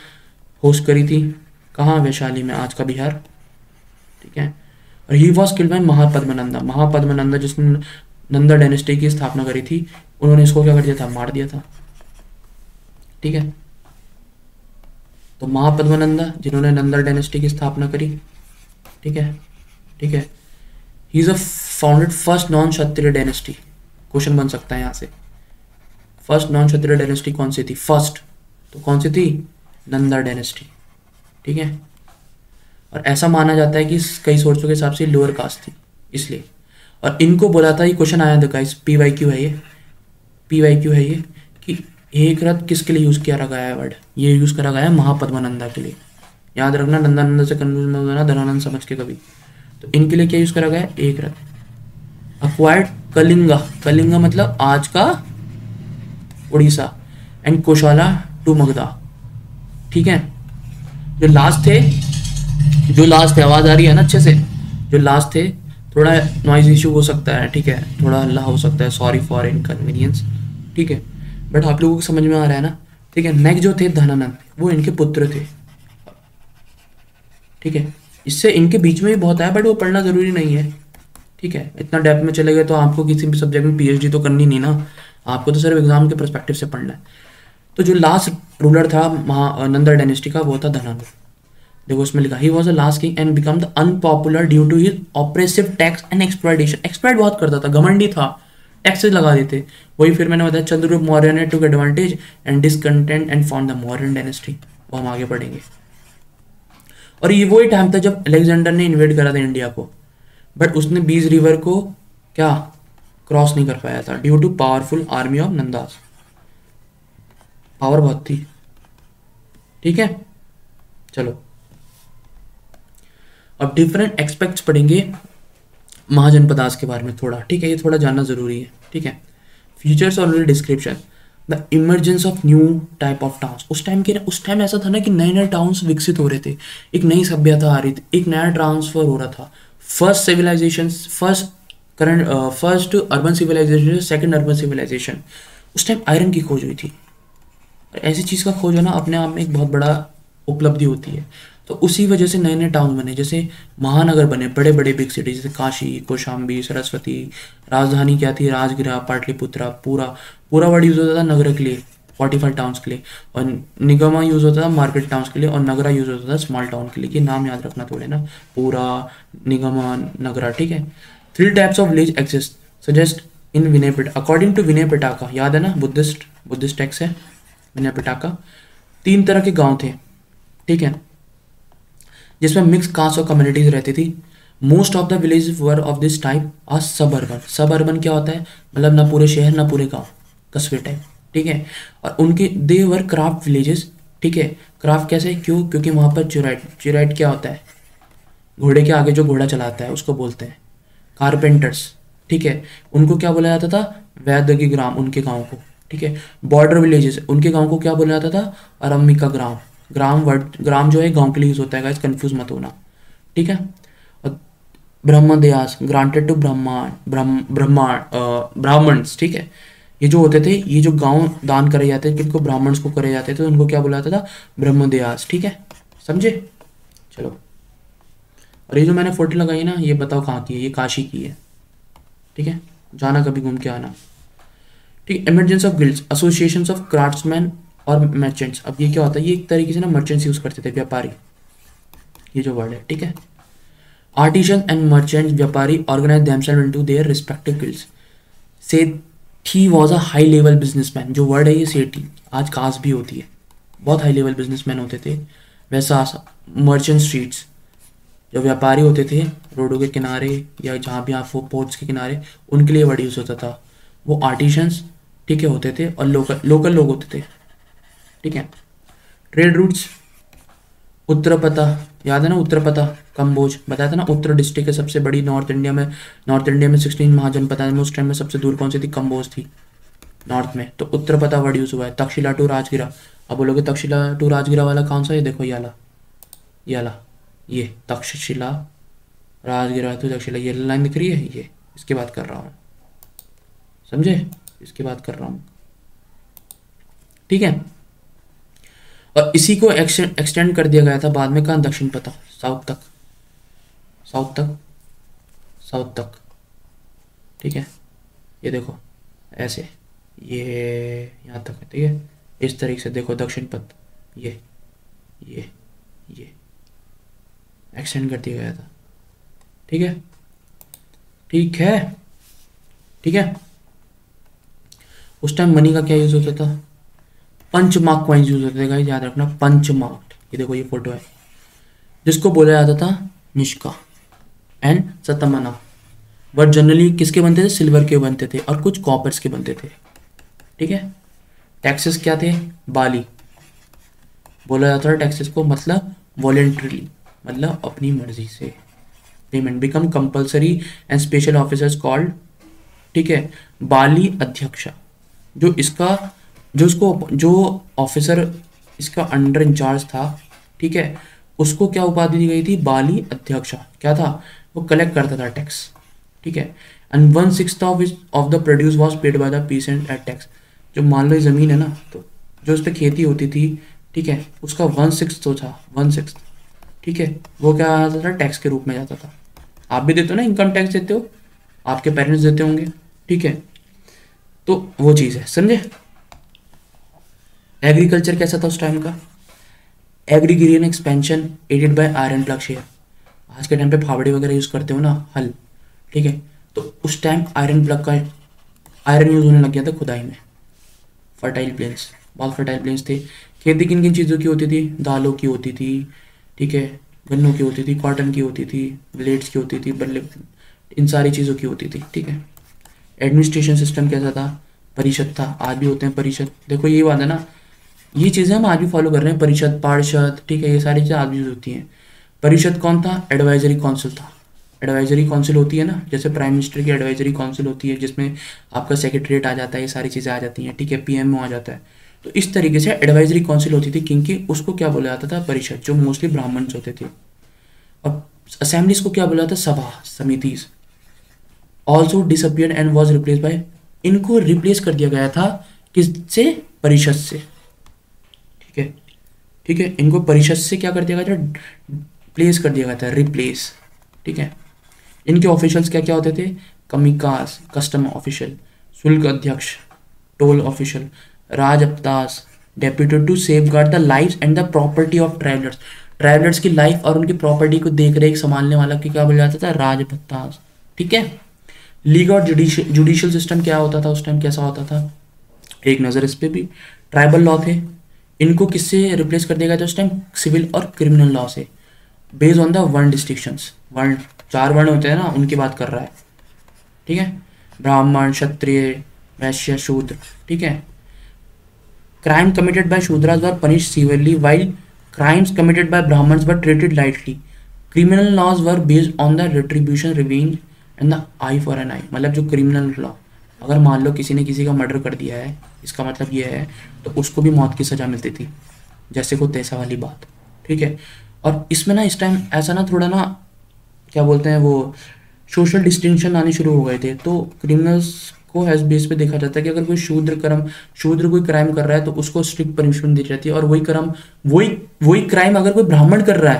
होस्ट करी थी, कहाँ, वैशाली में, आज का बिहार, ठीक है। और ही वॉज किल्ड बाय महापद्मनंदा जिसने नंदा डायनेस्टी की स्थापना करी थी, उन्होंने इसको क्या कर दिया था, मार दिया था, ठीक है। तो महापद्मनंदा जिन्होंने नंदा डायनेस्टी की स्थापना करी, ठीक है, ठीक है। He is a founded first non Kshatriya dynasty. Question बन सकता है यहाँ से, फर्स्ट नॉन क्षत्रिय डायनेस्टी कौन सी थी, फर्स्ट तो कौन सी थी, नंदा डायनेस्टी, ठीक है। और ऐसा माना जाता है कि कई सोर्सों के हिसाब से लोअर कास्ट थी इसलिए। और इनको बोला था, ये क्वेश्चन आया था गाइस, PYQ है ये कि एक रथ किसके लिए यूज़ किया गया है वर्ड, ये यूज़ करा गया है महापद्मनंदा के लिए। याद रखना, नंदा से कंफ्यूज मत होना, धनानंद समझ के कभी। तो इनके लिए क्या यूज़ करा गया है, एक रथ। अक्वायर्ड कलिंगा मतलब आज का उड़ीसा, एंड कोशाला टू मगधा, ठीक है। जो लास्ट थे, आवाज आ रही है ना अच्छे से? जो लास्ट थे, थोड़ा नॉइज इशू हो सकता है, ठीक है, थोड़ा हल्ला हो सकता है, सॉरी फॉर इनकन्वीनियंस, ठीक है, बट आप लोगों को समझ में आ रहा है ना? ठीक है। नेक्स्ट जो थे धनानंद, वो इनके पुत्र थे, ठीक है। इससे इनके बीच में भी बहुत आया, बट वो पढ़ना जरूरी नहीं है, ठीक है। इतना डेप्थ में चले गए तो आपको किसी भी सब्जेक्ट में पीएचडी तो करनी नहीं ना, आपको तो सिर्फ एग्जाम के परस्पेक्टिव से पढ़ना है। तो जो लास्ट रूलर था नंदा डायनेस्टी का, वो था धनानंद। देखो उसमें लिखा, he was the last king and become the unpopular due to his oppressive tax and exploitation. Exploit बहुत करता था, घमंडी था, टैक्सेस लगा देते। वही फिर मैंने बताया, चंद्रगुप्त मौर्य ने टुक advantage and discontent and found the Mauryan dynasty. वो हम आगे पढ़ेंगे। और ये वही टाइम था जब अलेक्जेंडर ने इन्वेड करा था इंडिया को, बट उसने बीज रिवर को क्या क्रॉस नहीं कर पाया था, due to powerful army of Nandas. Power बहुत थी, ठीक है। चलो अब डिफरेंट एक्सपेक्ट्स पढ़ेंगे महाजनपदास के बारे में थोड़ा, ठीक है, ये थोड़ा जानना जरूरी है, ठीक है। फीचर्स और description, the emergence of new type of towns. उस टाइम ऐसा था ना कि नए नए टाउन्स विकसित हो रहे थे, एक नई सभ्यता आ रही थी, एक नया ट्रांसफर हो रहा था। First civilisation, first urban civilisation, second urban civilisation. उस टाइम आयरन की खोज हुई थी। ऐसी चीज़ का खोज होना अपने आप में एक बहुत बड़ा उपलब्धि होती है। तो उसी वजह से नए नए टाउन बने, जैसे महानगर बने, बड़े बड़े बिग सिटी, जैसे काशी, कौशाम्बी, सरस्वती। राजधानी क्या थी? राजगिरा, पाटलिपुत्रा। पूरा पूरा वर्ड यूज होता था नगर के लिए, 45 टाउन्स के लिए, और निगमा यूज होता था मार्केट टाउन्स के लिए, और नगरा यूज होता था स्मॉल टाउन के लिए। ये नाम याद रखना थोड़े ना, पूरा, निगमा, नगरा, ठीक है। 3 types of village exist suggest in Vinaya Pitaka, according to Vinaya Pitaka, याद है ना, बुद्धिस्ट टेक्स्ट है विनय पिटका। 3 तरह के गांव थे, ठीक है, जिसमें मिक्स कास्ट और कम्युनिटीज रहती थी। Most of the village were of this type are suburban. Suburban क्या होता है? मतलब ना पूरे शहर ना पूरे गांव, कस्बे टाइप, ठीक है। और उनके दे वर क्राफ्ट विलेजेस, ठीक है। क्राफ्ट कैसे? क्यों? क्योंकि वहां पर चिराइट क्या होता है? घोड़े के आगे जो घोड़ा चलाता है उसको बोलते हैं कारपेंटर्स, ठीक है। उनको क्या बोला जाता था? वैद्य की ग्राम, उनके गाँव को, ठीक है। बॉर्डर विलेजेस, उनके गाँव को क्या बोला जाता था? अरम्मिका ग्राम। ग्राम जो है गांव के लिए यूज होता है, गाइस कंफ्यूज मत होना, ठीक है। और ब्रह्मदयास, ग्रांटेड टू ब्राह्मण्स, ठीक है। ये जो होते थे, ये जो गांव दान करे जाते थे, किनको? ब्राह्मण्स को करे जाते थे, तो उनको क्या बुलाया जाता था? ब्रह्मदयास, ठीक है, समझे? चलो, और ये जो मैंने फोटो लगाई ना, ये बताओ कहाँ की है? ये काशी की है, ठीक है, जाना कभी घूम के आना, ठीक। Emergence of guilds, associations of craftsman और मर्चेंट्स। अब ये क्या होता है? ये एक तरीके से ना मर्चेंट्स यूज करते थे, व्यापारी, ये जो वर्ड है, ठीक है। आर्टिजन एंड मर्चेंट्स, व्यापारी, organise themselves into their respective guilds. Sethi was a high level businessman, जो वर्ड है ये सेठी, आज कास्ट भी होती है, बहुत हाई लेवल बिजनेसमैन होते थे। वैसा मर्चेंट स्ट्रीट्स, जो व्यापारी होते थे रोडों के किनारे या जहाँ भी आप पोर्ट्स के किनारे, उनके लिए वर्ड यूज होता था। वो आर्टिजन्स, ठीक है, होते थे, और लोकल लोग होते थे, ठीक है। ट्रेड रूट्स, उत्तरपता, याद है ना? उत्तरपता, कम्बोज, बताया था ना, उत्तर डिस्ट्रिक्ट है सबसे बड़ी नॉर्थ इंडिया में 16 महाजनपदाओं में उस टाइम में सबसे दूर कौन सी थी? कम्बोज थी, नॉर्थ में। तो उत्तरपता वर्ड यूज हुआ है। तक्षशिला टू राजगिरा, अब बोलोगे तक्षशिला टू राजगिरा वाला कौन सा? ये देखो, ये तक्षशिला, राजगिरा टू तक्षशिला, ये लाइन दिख रही है, ये इसकी बात कर रहा हूँ, समझे? इसकी बात कर रहा हूँ, ठीक है। और इसी को एक्सटेंड कर दिया गया था बाद में, कहाँ? दक्षिण पता, साउथ तक, ठीक है। ये देखो ऐसे, ये यहाँ तक है, ठीक है। इस तरीके से देखो, दक्षिण पथ, ये एक्सटेंड कर दिया गया था, ठीक है, ठीक है। उस टाइम मनी का क्या यूज होता था? पंचमार्क कॉइन्स यूज होते थे, गाइस याद रखना, पंचमार्क। ये देखो, ये फोटो है, जिसको बोला जाता था निष्का एंड सतमना। बट जनरली किसके बनते थे? सिल्वर के बनते थे, और कुछ कॉपर्स के बनते थे, ठीक है। टैक्सेस क्या थे? बाली बोला जाता था टैक्सेस को, मतलब वॉलेंट्रीली, मतलब अपनी मर्जी से। Payment become compulsory and special officers called, ठीक है, बाली अध्यक्षा। जो ऑफिसर इसका अंडर इंचार्ज था, ठीक है, उसको क्या उपाधि दी गई थी, बाली अध्यक्षा। क्या था, वो कलेक्ट करता था टैक्स, ठीक है। And 1/6 of the produce was paid by the peasant at tax. जो मान लो ज़मीन है ना, तो जो उस पर खेती होती थी, ठीक है, उसका 1/6 तो था, 1/6, ठीक है, वो क्या आता था, टैक्स के रूप में जाता था। आप भी देते हो ना, इनकम टैक्स देते हो, आपके पेरेंट्स देते होंगे, ठीक है। तो वो चीज़ है, समझे। एग्रीकल्चर कैसा था उस टाइम का, agrarian expansion aided by iron ploughshare. आज के टाइम पे फावड़े वगैरह यूज़ करते हो ना, हल, ठीक है, तो उस टाइम आयरन प्लग का आयरन यूज़ होने लग गया था खुदाई में। फर्टाइल प्लेन्स, बहुत फर्टाइल प्लेन्स थे। खेती किन किन चीज़ों की होती थी, दालों की होती थी, ठीक है, गन्नों की होती थी, कॉटन की होती थी, ब्लेड्स की होती थी, बल्ले, इन सारी चीज़ों की होती थी, ठीक है। एडमिनिस्ट्रेशन सिस्टम कैसा था, परिषद था, आज भी होते हैं परिषद। देखो ये बात है ना, ये चीज़ें हम आज भी फॉलो कर रहे हैं, परिषद, पार्षद, ठीक है, ये सारी चीज़ें आज भी होती हैं। परिषद कौन था, एडवाइजरी काउंसिल था। एडवाइजरी काउंसिल होती है ना, जैसे प्राइम मिनिस्टर की एडवाइजरी काउंसिल होती है, जिसमें आपका सेक्रेटरीट आ जाता है, ये सारी चीज़ें आ जाती हैं, ठीक है, पीएमओ आ जाता है। तो इस तरीके से एडवाइजरी काउंसिल होती थी, क्योंकि उसको क्या बोला जाता था, परिषद, जो मोस्टली ब्राह्मण्स होते थे। और असेंबलीज को क्या बोला जाता, sabha, samitis. Also disappear and was replace by, इनको रिप्लेस कर दिया गया था किससे, परिषद से, ठीक है, ठीक है, इनको परिषद से क्या कर दिया गया था, प्लेस कर दिया गया था, रिप्लेस, ठीक है। इनके ऑफिशियल्स क्या क्या होते थे, कमिकास, कस्टम ऑफिशियल, शुल्क अध्यक्ष, टोल ऑफिशियल, राजपतास, deputed to safeguard the life and the property of travellers. Travellers की लाइफ और उनकी प्रॉपर्टी को देख रेख संभालने वाला की क्या बोला जाता था, राजपतास, ठीक है। लीगल और जुडिशियल सिस्टम क्या होता था उस टाइम, कैसा होता था, एक नज़र इस पे भी। ट्राइबल लॉ थे, इनको किससे रिप्लेस कर दिया गया था उस टाइम, सिविल और क्रिमिनल लॉ से, बेस्ड ऑन द वर्ण डिस्टिंक्शंस। वर्ण, 4 वर्ण होते हैं ना, उनकी बात कर रहा है, ठीक है, ब्राह्मण, क्षत्रिय, वैश्य, शूद्र, ठीक है। Crime committed by Shudras were punish severely while crimes committed by Brahmans were treated lightly. Criminal laws were based on the retribution, revenge and the eye for an eye. मतलब जो क्रिमिनल लॉ, अगर मान लो किसी ने किसी का मर्डर कर दिया है, इसका मतलब ये है, तो उसको भी मौत की सज़ा मिलती थी, जैसे को तैसा वाली बात, ठीक है। और इसमें ना इस टाइम ऐसा ना थोड़ा ना क्या बोलते हैं वो, सोशल डिस्टिंक्शन आने शुरू हो गए थे। तो क्रिमिनल्स को एज बेस पे देखा जाता है कि अगर कोई शूद्र कोई क्राइम कर रहा है तो उसको स्ट्रिक्ट पनिशमेंट दी जाती है, और वही क्राइम अगर कोई ब्राह्मण कर रहा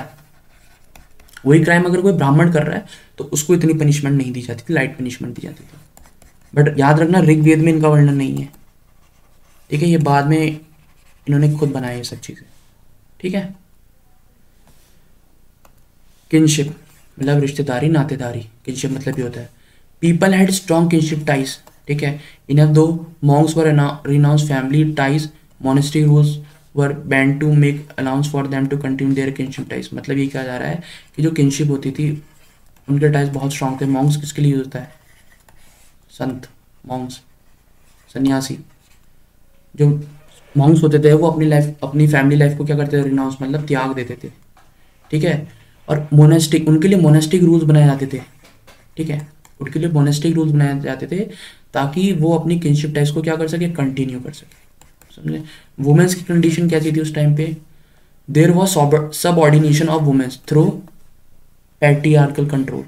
है, तो उसको इतनी पनिशमेंट नहीं दी जाती थी, लाइट पनिशमेंट दी जाती थी। बट याद रखना, ऋग्वेद में इनका वर्णन नहीं है, ठीक है, ये बाद में इन्होंने खुद बनाया ये सब चीज़ें, ठीक है। किनशिप मतलब रिश्तेदारी, नातेदारी, किनशिप मतलब ये होता है, people had strong kinship ties, ठीक है। Even though monks were renounce family ties, monastery rules were bend to make allowance for them to continue their kinship ties. मतलब ये कहा जा रहा है कि जो किनशिप होती थी, उनके टाइज बहुत स्ट्रॉन्ग थे। मॉन्क्स किसके लिए होता है, संत, मॉन्क्स, सन्यासी। जो मॉन्क्स होते थे वो अपनी फैमिली लाइफ को क्या करते थे, रिनाउंस मतलब त्याग देते थे, ठीक है। और मोनेस्टिक, उनके लिए मोनेस्टिक रूल्स बनाए जाते थे, ठीक है, उनके लिए मोनेस्टिक रूल्स बनाए जाते थे ताकि वो अपनी किनशिप टाइज को क्या कर सके, कंटिन्यू कर सके, समझे। वुमेन्स की कंडीशन क्या थी उस टाइम पे, there was subordination of womens through patriarchal control.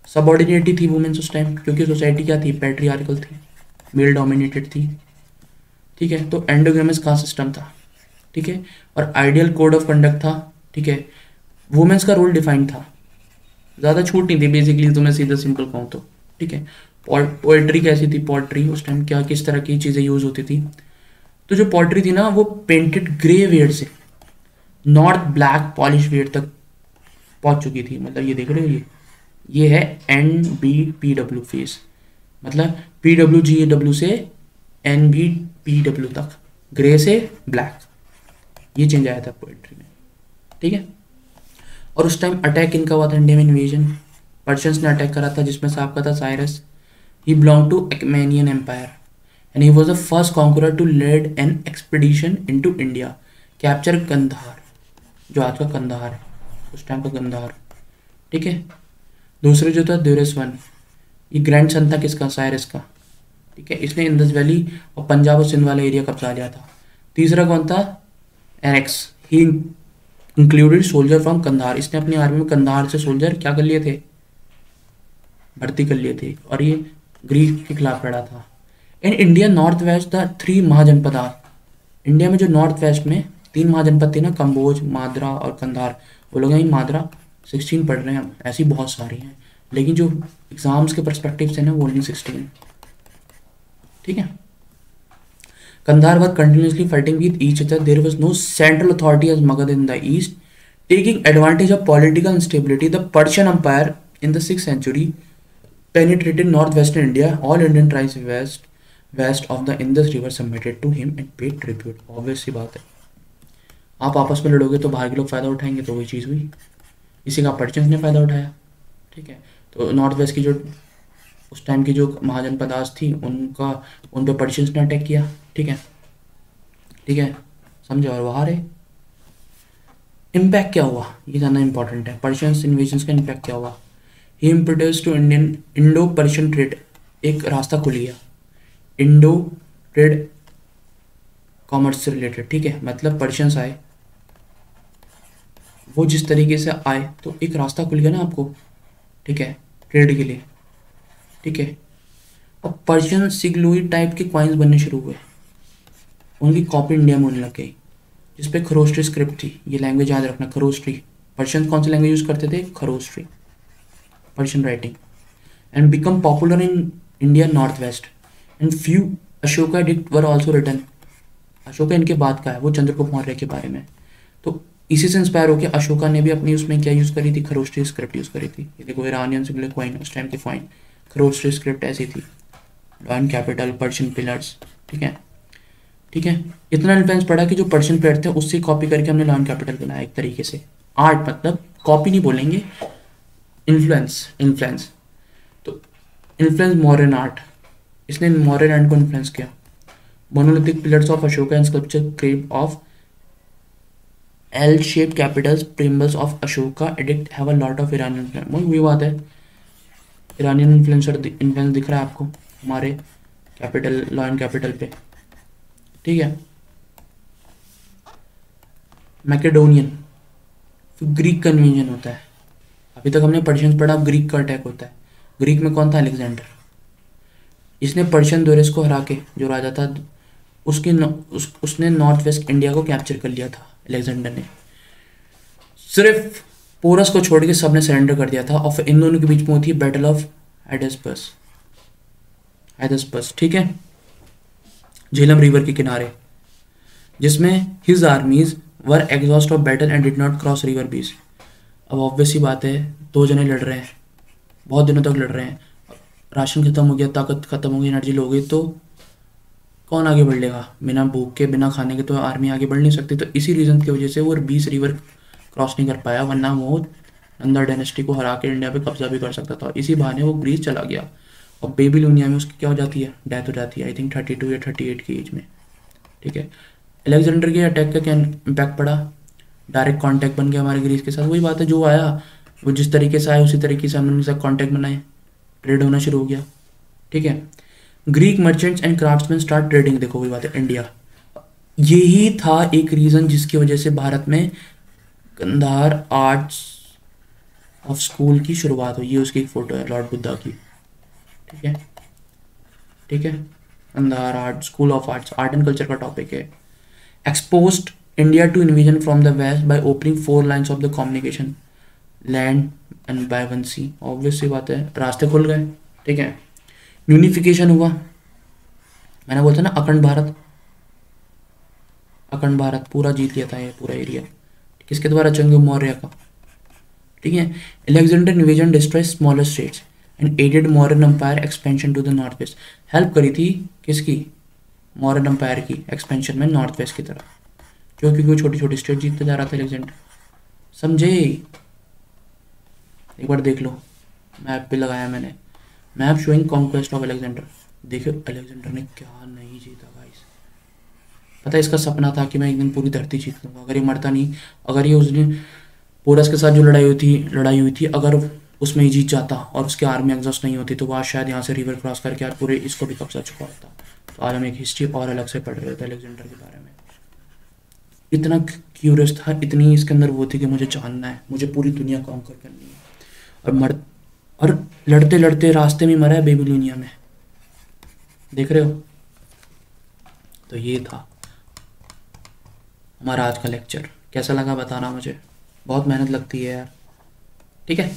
सबऑर्डिनेटी थी वुमेन्स उस टाइम, क्योंकि सोसाइटी क्या थी, पैट्रियार्कल थी, मेल डोमिनेटेड थी, ठीक है। तो एंडोगेमस कास्ट सिस्टम था, ठीक है, और आइडियल कोड ऑफ कंडक्ट था, ठीक है। वुमेन्स का रोल डिफाइंड था, ज़्यादा छूट नहीं थी बेसिकली, तो मैं सीधा सिंपल कहूँ तो, ठीक है। पोएट्री कैसी थी, पोएट्री उस टाइम क्या किस तरह की चीज़ें यूज़ होती थी, तो जो पोएट्री थी ना वो पेंटेड ग्रे वेयर से नॉर्थ ब्लैक पॉलिश वेयर तक पहुँच चुकी थी। मतलब ये देख रहे हो, ये है NBPW फेस, मतलब PWGAW से NBPW तक, ग्रे से ब्लैक, ये चेंज आया था पोएट्री में, ठीक है। और उस टाइम अटैक इनका हुआ था, इंडियन इन्वेजन, पर्शियंस ने अटैक करा था, जिसमें से आपका था Cyrus. He belong to Achaemenian empire and he was the first conqueror to lead an expedition into India, capture Kandahar, जो आज का कंधार है, उस टाइम का कंधार, ठीक है। दूसरे जो था ड्यूरस वन, ये ग्रैंड सन था किसका, साइरस का, ठीक है, इसने इंडस वैली और पंजाब और सिंध वाला एरिया कब्जा लिया था। तीसरा कौन था, एरेक्स, इंक्लूडेड सोल्जर फ्रॉम कंधार, इसने अपनी आर्मी में कंधार से सोल्जर क्या कर लिए थे, भर्ती कर लिए थे, और ये ग्रीक के खिलाफ लड़ा था। इन India north waste the 3 Mahajanapada, India में जो नॉर्थ वेस्ट में 3 महाजनपद थे ना, कंबोज, माद्रा और कंधार, वो लोग यहीं माद्रा 16 पढ़ रहे हैं हम, ऐसी बहुत सारी हैं, लेकिन जो एग्जाम्स के परस्पेक्टिव से ना वो ओनली 16, ठीक है। Kandahar was continuously fighting with each other. There was no central authority as Magad in the east. Taking advantage of political instability, the Persian Empire in the 6th century penetrated northwestern India. All Indian tribes west of the Indus River submitted to him and paid tribute. Obvious सी बात है, आप आपस में लड़ोगे तो बाहर के लोग फायदा उठाएंगे, तो वही चीज़ हुई, इसी का पर्शियंस ने फायदा उठाया, ठीक है। तो नॉर्थ वेस्ट की जो उस टाइम की जो महाजनपदास थी उनका, उन पे पर्शियंस ने अटैक किया, ठीक है, ठीक है, समझे, और वहाँ रहे। इम्पैक्ट क्या हुआ ये जानना इंपॉर्टेंट है, पर्शियंस इन्वेजन्स का इम्पैक्ट क्या हुआ। He introduce to Indo Persian trade, एक रास्ता खुल गया इंडो ट्रेड कॉमर्स से रिलेटेड, ठीक है, मतलब पर्शियंस आए, वो जिस तरीके से आए तो एक रास्ता खुल गया ना आपको, ठीक है, ट्रेड के लिए, ठीक है। अब पर्शियन सिग्लुई टाइप के कॉइन्स बनने शुरू हुए, उनकी कॉपी इंडिया में होने लग गई, जिसपे खरोस्ट्री स्क्रिप्ट थी, ये लैंग्वेज याद रखना, खरोस्ट्री। पर्शियन कौन सी लैंग्वेज यूज करते थे, Kharosthi, Persian writing, and become popular in India north west, and few Ashoka edict were also written, Ashoka इनके बाद का है, वो चंद्रगुप्त मौर्य के बारे में, तो इसी से इंस्पायर होकर अशोका ने भी अपनी उसमें क्या यूज़ करी थी, खरोस्ट्री स्क्रिप्ट यूज़ करी थी। ये देखो ईरानियन सिंगुलर कॉइन, उस टाइम के कॉइन, खरोस्ट्री स्क्रिप्ट ऐसी थी, लॉयन कैपिटल, पर्शियन पिलर्स, ठीक है, ठीक है। इतना इन्फ्लुएंस पड़ा कि जो पर्शियन प्लेयर थे उससे कॉपी करके हमने लॉयन कैपिटल बनाया एक तरीके से। आर्ट मतलब कॉपी नहीं बोलेंगे, इन्फ्लुएंस, इन्फ्लुएंस, तो इन्फ्लुएंस मॉडर्न आर्ट, इसने मॉडर्न आर्ट को इन्फ्लुएंस किया। Monolithic pillars of Ashoka and sculpture crave of L-shaped capitals, preambles of Ashoka edict have a lot of Iranian influence। वही बात है, ईरानियन इन्फ्लुएंस दिख रहा है आपको हमारे कैपिटल, लॉयन कैपिटल पे, ठीक है। मैकेडोनियन, फिर ग्रीक का इन्वेजन होता है, अभी तक हमने पर्शियन पढ़ा, अब ग्रीक का अटैक होता है। ग्रीक में कौन था, अलेक्जेंडर, इसने पर्शियन दोरेस को हरा के, जो राजा था उसने नॉर्थ वेस्ट इंडिया को कैप्चर कर लिया था। अलेक्जेंडर ने सिर्फ पोरस को छोड़ के सबने सरेंडर कर दिया था, और इन दोनों के बीच में होती है बैटल ऑफ हाइडेस्पस, ठीक है, झेलम रिवर के किनारे, जिसमें his आर्मीज were exhaust of battle and did not cross river बीच। अब ऑब्वियस सी बात है, 2 जने लड़ रहे हैं, बहुत दिनों तक लड़ रहे हैं, राशन खत्म हो गया, ताकत खत्म हो गई, एनर्जी लो गई, तो कौन आगे बढ़ लेगा, बिना भूख के, बिना खाने के तो आर्मी आगे बढ़ नहीं सकती। तो इसी रीज़न की वजह से वो 20 रिवर क्रॉस नहीं कर पाया, वरना वो नंदा डायनेस्टी को हरा के इंडिया पे कब्जा भी कर सकता था। इसी बहाने वो ग्रीस चला गया, और बेबीलोनिया में उसकी क्या हो जाती है, डेथ हो जाती है, आई थिंक 32 या 38 की एज में, ठीक है। अलेक्जेंडर के अटैक का क्या इम्पैक्ट पड़ा, डायरेक्ट कॉन्टैक्ट बन गया हमारे ग्रीस के साथ। वही बात है, जो आया वो जिस तरीके से आया उसी तरीके से हमने उनके साथ कॉन्टैक्ट बनाए, ट्रेड होना शुरू हो गया, ठीक है। Greek merchants and craftsman start trading, देखो वही बात है, इंडिया, यही था एक रीज़न जिसकी वजह से भारत में कंधार आर्ट्स ऑफ स्कूल की शुरुआत हुई। ये उसकी एक फ़ोटो है लॉर्ड बुद्धा की, ठीक है, ठीक है। Kandahar art school of arts, art and culture का टॉपिक है। Exposed India to invasion from the west by opening 4 lines of the communication, land and by one sea. Obvious सी बात है, रास्ते खुल गए, ठीक है। यूनिफिकेशन हुआ, मैंने बोलता ना अखंड भारत, अखंड भारत पूरा जीत लिया था ये पूरा एरिया, किसके द्वारा, चंद्रगुप्त मौर्य का, ठीक है। Alexander invasion destroy smaller states and aided modern empire expansion to the north west, help करी थी किसकी, मॉडर्न एम्पायर की एक्सपेंशन में नॉर्थ वेस्ट की तरफ, क्योंकि वो छोटी छोटी स्टेट जीतते जा रहा था अलेक्जेंडर, समझे। एक बार देख लो, मैप पे लगाया मैंने, map showing conquest of Alexander, देखो अलेक्जेंडर ने क्या नहीं जीता गाइस। पता है, इसका सपना था कि मैं एक दिन पूरी धरती जीत लूँगा, अगर ये मरता नहीं, अगर ये उस दिन पोरस के साथ जो लड़ाई हुई थी अगर उसमें ही जीत जाता और उसकी आर्मी एग्जॉस्ट नहीं होती, तो वह शायद यहाँ से रिवर क्रॉस करके आज पूरे इसको भी कब्जा चुका होता। तो आज हम एक हिस्ट्री और अलग से पढ़ रहे थे अलेक्जेंडर के बारे में। इतना क्यूरियस था, इतनी इसके अंदर वो थी कि मुझे जानना है, मुझे पूरी दुनिया कॉन्कर करनी है। और और लड़ते लड़ते रास्ते में मरा है बेबीलोनिया में, देख रहे हो। तो ये था हमारा आज का लेक्चर। कैसा लगा बताना मुझे, बहुत मेहनत लगती है यार, ठीक है।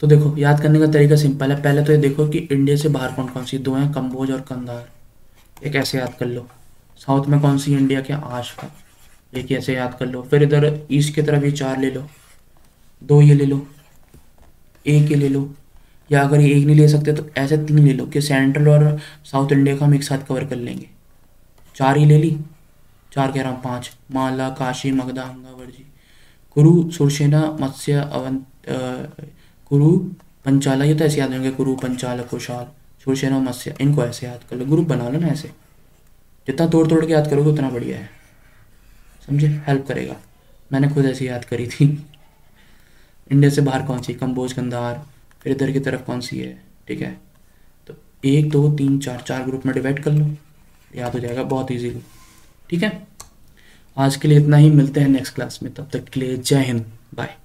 तो देखो याद करने का तरीका सिंपल है। पहले तो ये देखो कि इंडिया से बाहर कौन कौन सी दो हैं, कंबोज और कंधार, एक ऐसे याद कर लो। साउथ में कौन सी, इंडिया के आसपास, एक ऐसे याद कर लो। फिर इधर ईस्ट की तरफ ये चार ले लो, दो ये ले लो, एक ये ले लो, या अगर ये एक नहीं ले सकते तो ऐसे तीन ले लो कि सेंट्रल और साउथ इंडिया का हम एक साथ कवर कर लेंगे। चार ही ले ली, चार कह रहा हूँ, पाँच, माला, काशी, मगधा, अंगा, वर्जी, कुरु, सुरसेना, मत्स्य, कुरु, पंचाला, ये तो ऐसे याद होंगे, कुरु, पंचाल, कुशाल, सुरसेना, मत्स्य, इनको ऐसे याद कर लो, ग्रुप बना लो ना ऐसे। जितना तोड़ तोड़ के याद करोगे उतना बढ़िया है, समझे, हेल्प करेगा। मैंने खुद ऐसे याद करी थी। इंडिया से बाहर कौन सी, कंबोज, कंधार, फिर इधर की तरफ कौन सी है, ठीक है। तो एक दो तीन चार, चार ग्रुप में डिवाइड कर लो, याद हो जाएगा बहुत इजीली, ठीक है। आज के लिए इतना ही, मिलते हैं नेक्स्ट क्लास में, तब तक के लिए जय हिंद, बाय।